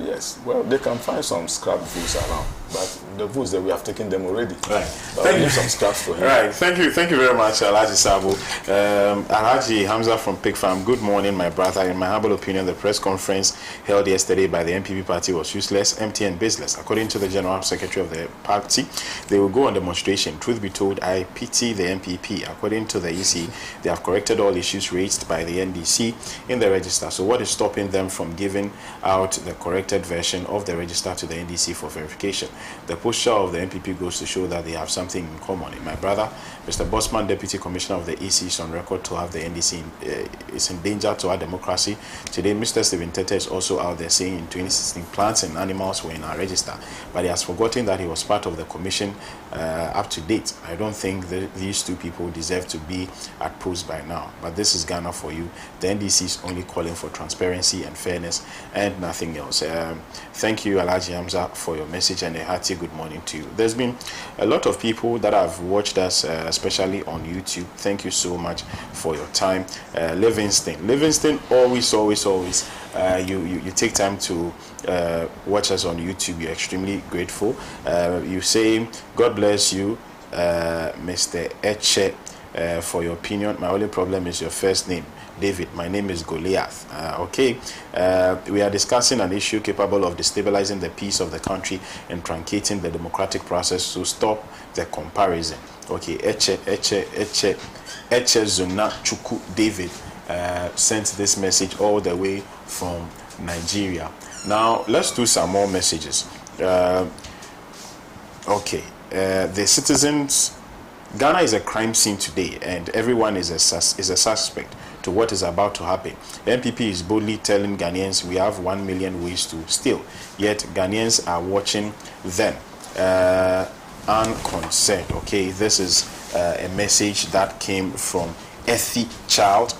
Yes, well, they can find some scrap votes around, but the votes that we have taken them already. Right. But thank you. Some scraps for him. Right. Thank you very much, Alhaji Sabo. Alhaji Hamza from Pig Farm. Good morning, my brother. In my humble opinion, the press conference held yesterday by the MPP party was useless, empty, and baseless. According to the General Secretary of the party, they will go on demonstration. Truth be told, I pity the MPP. According to the EC, they have corrected all issues raised by the NDC in the register. So what is stopping them from giving out the corrected version of the register to the NDC for verification? The posture of the MPP goes to show that they have something in common. My brother, Mr. Bosman, Deputy Commissioner of the EC, is on record to have the NDC is in danger to our democracy. Today, Mr. Stephen Tete is also out there saying in 2016 plants and animals were in our register, but he has forgotten that he was part of the commission up to date. I don't think these two people deserve to be at post by now, but this is Ghana for you. The NDC is only calling for transparency and fairness and nothing else. Thank you, Alhaji Hamza, for your message, and a hearty good morning to you. There's been a lot of people that have watched us, especially on YouTube. Thank you so much for your time. Livingston, always you take time to watch us on YouTube. You're extremely grateful. You say God bless you, Mr. Eche, for your opinion. My only problem is your first name, David. My name is Goliath. We are discussing an issue capable of destabilizing the peace of the country and truncating the democratic process, so stop the comparison. Okay, Eche Zona Chuku David sent this message all the way from Nigeria. Now let's do some more messages. The citizens, Ghana is a crime scene today, and everyone is a suspect to what is about to happen. The MPP is boldly telling Ghanaians we have 1 million ways to steal, yet Ghanaians are watching them unconcerned. Okay, this is a message that came from Ethy Child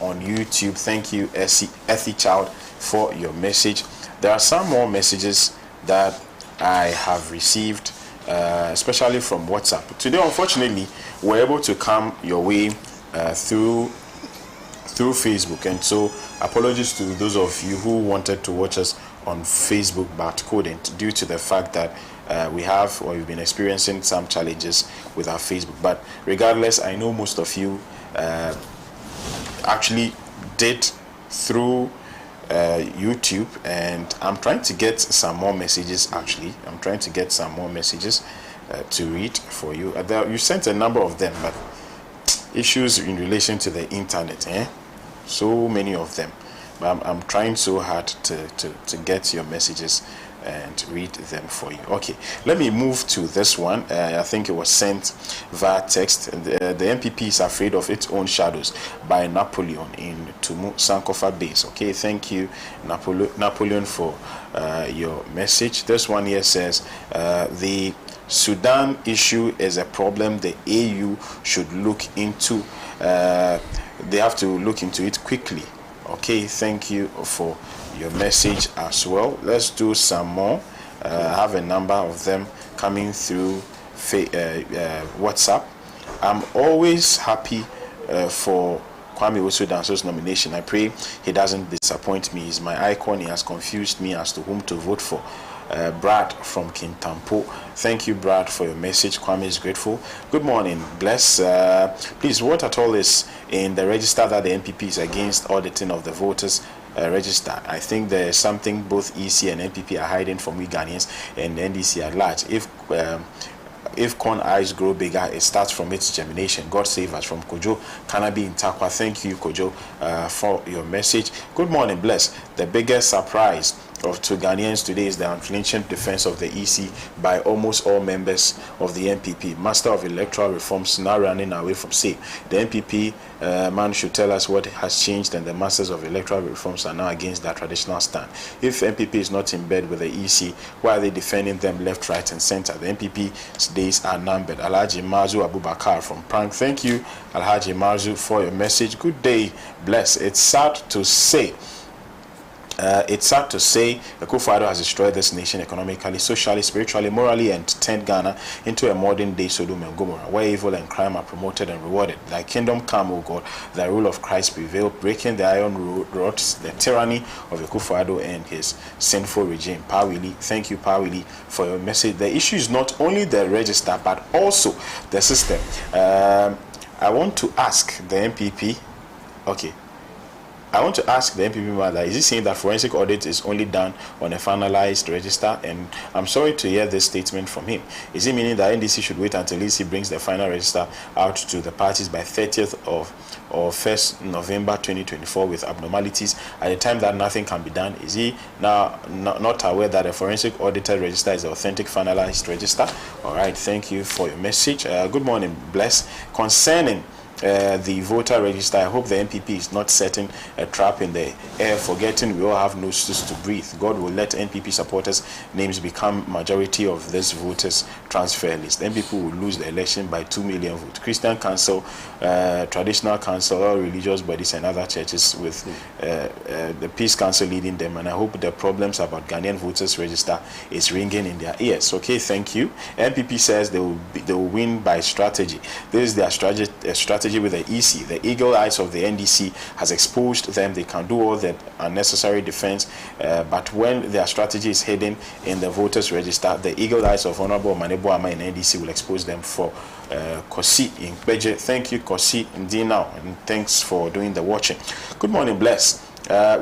on YouTube. Thank you, Ethy Child, for your message. There are some more messages that I have received, especially from WhatsApp. Today, unfortunately, we're able to come your way through Facebook, and so apologies to those of you who wanted to watch us on Facebook but couldn't, due to the fact that we've been experiencing some challenges with our Facebook. But regardless, I know most of you actually did through YouTube, and I'm trying to get some more messages. I'm trying to get some more messages to read for you. You sent a number of them, but issues in relation to the internet, so many of them. But I'm trying so hard to get your messages and read them for you. Okay, let me move to this one. I think it was sent via text. The MPP is afraid of its own shadows by Napoleon in Tumu Sankofa base. Okay, thank you, Napoleon, for your message. This one here says the Sudan issue is a problem the AU should look into. They have to look into it quickly. Okay, thank you for your message as well. Let's do some more. I have a number of them coming through WhatsApp. I'm always happy for Kwame Osudanso's nomination. I pray he doesn't disappoint me. He's my icon. He has confused me as to whom to vote for. Brad from Kintampo. Thank you, Brad, for your message. Kwame is grateful. Good morning. Bless. Please, what at all is in the register that the NPP is against auditing of the voters register? I think there is something both EC and NPP are hiding from we Ghanaians and NDC at large. If corn eyes grow bigger, it starts from its germination. God save us. From Kojo Kanabi in Takwa. Thank you, Kojo, for your message. Good morning, Bless. The biggest surprise to Ghanaians today is the unflinching defense of the EC by almost all members of the NPP. Master of Electoral Reforms now running away from say. The NPP man should tell us what has changed, and the Masters of Electoral Reforms are now against that traditional stand. If NPP is not in bed with the EC, why are they defending them left, right, and center? The NPP's days are numbered. Alhaji Marzu Abubakar from Prank. Thank you, Alhaji Marzu, for your message. Good day, Bless. It's sad to say Akufo-Addo has destroyed this nation economically, socially, spiritually, morally, and turned Ghana into a modern-day Sodom and Gomorrah, where evil and crime are promoted and rewarded. Thy kingdom come, O God, thy rule of Christ prevail, breaking the iron rods, the tyranny of Akufo-Addo and his sinful regime. Pawili, thank you, Pawili, for your message. The issue is not only the register, but also the system. I want to ask the MPP, I want to ask the MPP member, is he saying that forensic audit is only done on a finalized register? And I'm sorry to hear this statement from him. Is he meaning that NDC should wait until EC brings the final register out to the parties by 30th of or 1st November 2024 with abnormalities at the time that nothing can be done? Is he now not aware that a forensic audited register is the authentic finalized register? All right, thank you for your message. Good morning, Bless. Concerning the voter register, I hope the NPP is not setting a trap in the air, forgetting we all have noses to breathe. God will let NPP supporters' names become majority of this voters transfer list. NPP will lose the election by 2 million votes. Christian Council, Traditional Council, all religious bodies and other churches with the Peace Council leading them, and I hope the problems about Ghanaian voters register is ringing in their ears. Okay, thank you. NPP says they will win by strategy. This is their strategy with the EC. The eagle eyes of the NDC has exposed them. They can do all the unnecessary defense, but when their strategy is hidden in the voters register, the eagle eyes of Honorable Manebo Ama in NDC will expose them for Kosi in Beje. Thank you, Kosi Ndina, and thanks for doing the watching. Good morning, Bless.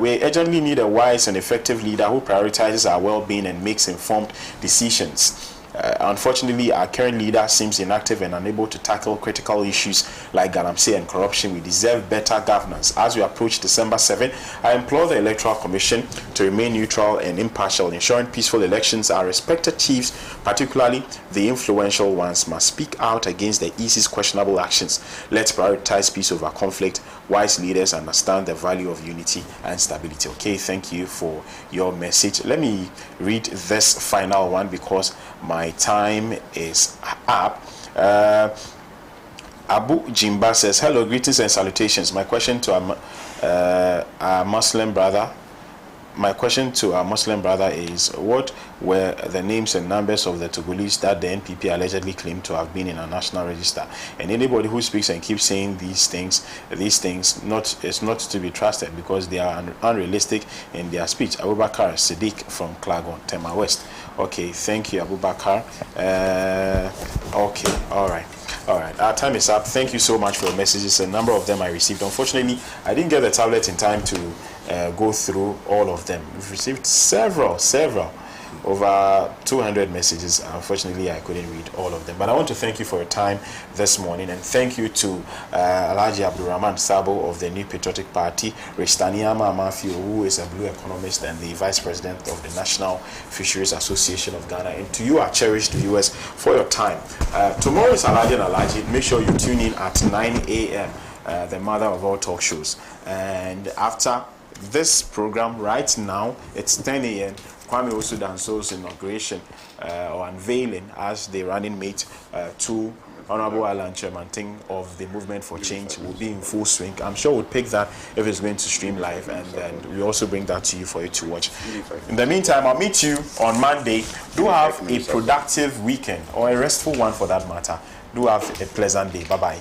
We urgently need a wise and effective leader who prioritizes our well-being and makes informed decisions. Unfortunately, our current leader seems inactive and unable to tackle critical issues like galamsey and corruption. We deserve better governance. As we approach December 7, I implore the Electoral Commission to remain neutral and impartial, ensuring peaceful elections. Our respected chiefs, particularly the influential ones, must speak out against the EC's questionable actions. Let's prioritize peace over conflict. Wise leaders understand the value of unity and stability. Okay, thank you for your message. Let me read this final one because my time is up. Abu Jimba says, hello, greetings and salutations. My question to our Muslim brother is, what were the names and numbers of the Togolese that the NPP allegedly claimed to have been in a national register? And anybody who speaks and keeps saying these things is not to be trusted because they are unrealistic in their speech. Abubakar Siddiq from Klagon, Tema West. Okay, thank you, Abubakar. Okay, all right. Our time is up. Thank you so much for your messages. A number of them I received. Unfortunately, I didn't get the tablet in time to go through all of them. We've received several. over 200 messages. Unfortunately, I couldn't read all of them. But I want to thank you for your time this morning, and thank you to Alhaji Abdulrahman Sabo of the New Patriotic Party, Restaniama Amafio, who is a blue economist and the Vice President of the National Fisheries Association of Ghana, and to you, our cherished viewers, for your time. Tomorrow is Alhaji and Alhaji. Make sure you tune in at 9 a.m., the mother of all talk shows. And after this program, right now, it's 10 a.m., Kwame Sudan's inauguration or unveiling as the running mate to Honorable Alan Chairman of the Movement for Change will be in full swing. I'm sure we'll pick that if it's going to stream live, and then we also bring that to you for you to watch. In the meantime, I'll meet you on Monday. Do have a productive weekend, or a restful one for that matter. Do have a pleasant day. Bye-bye.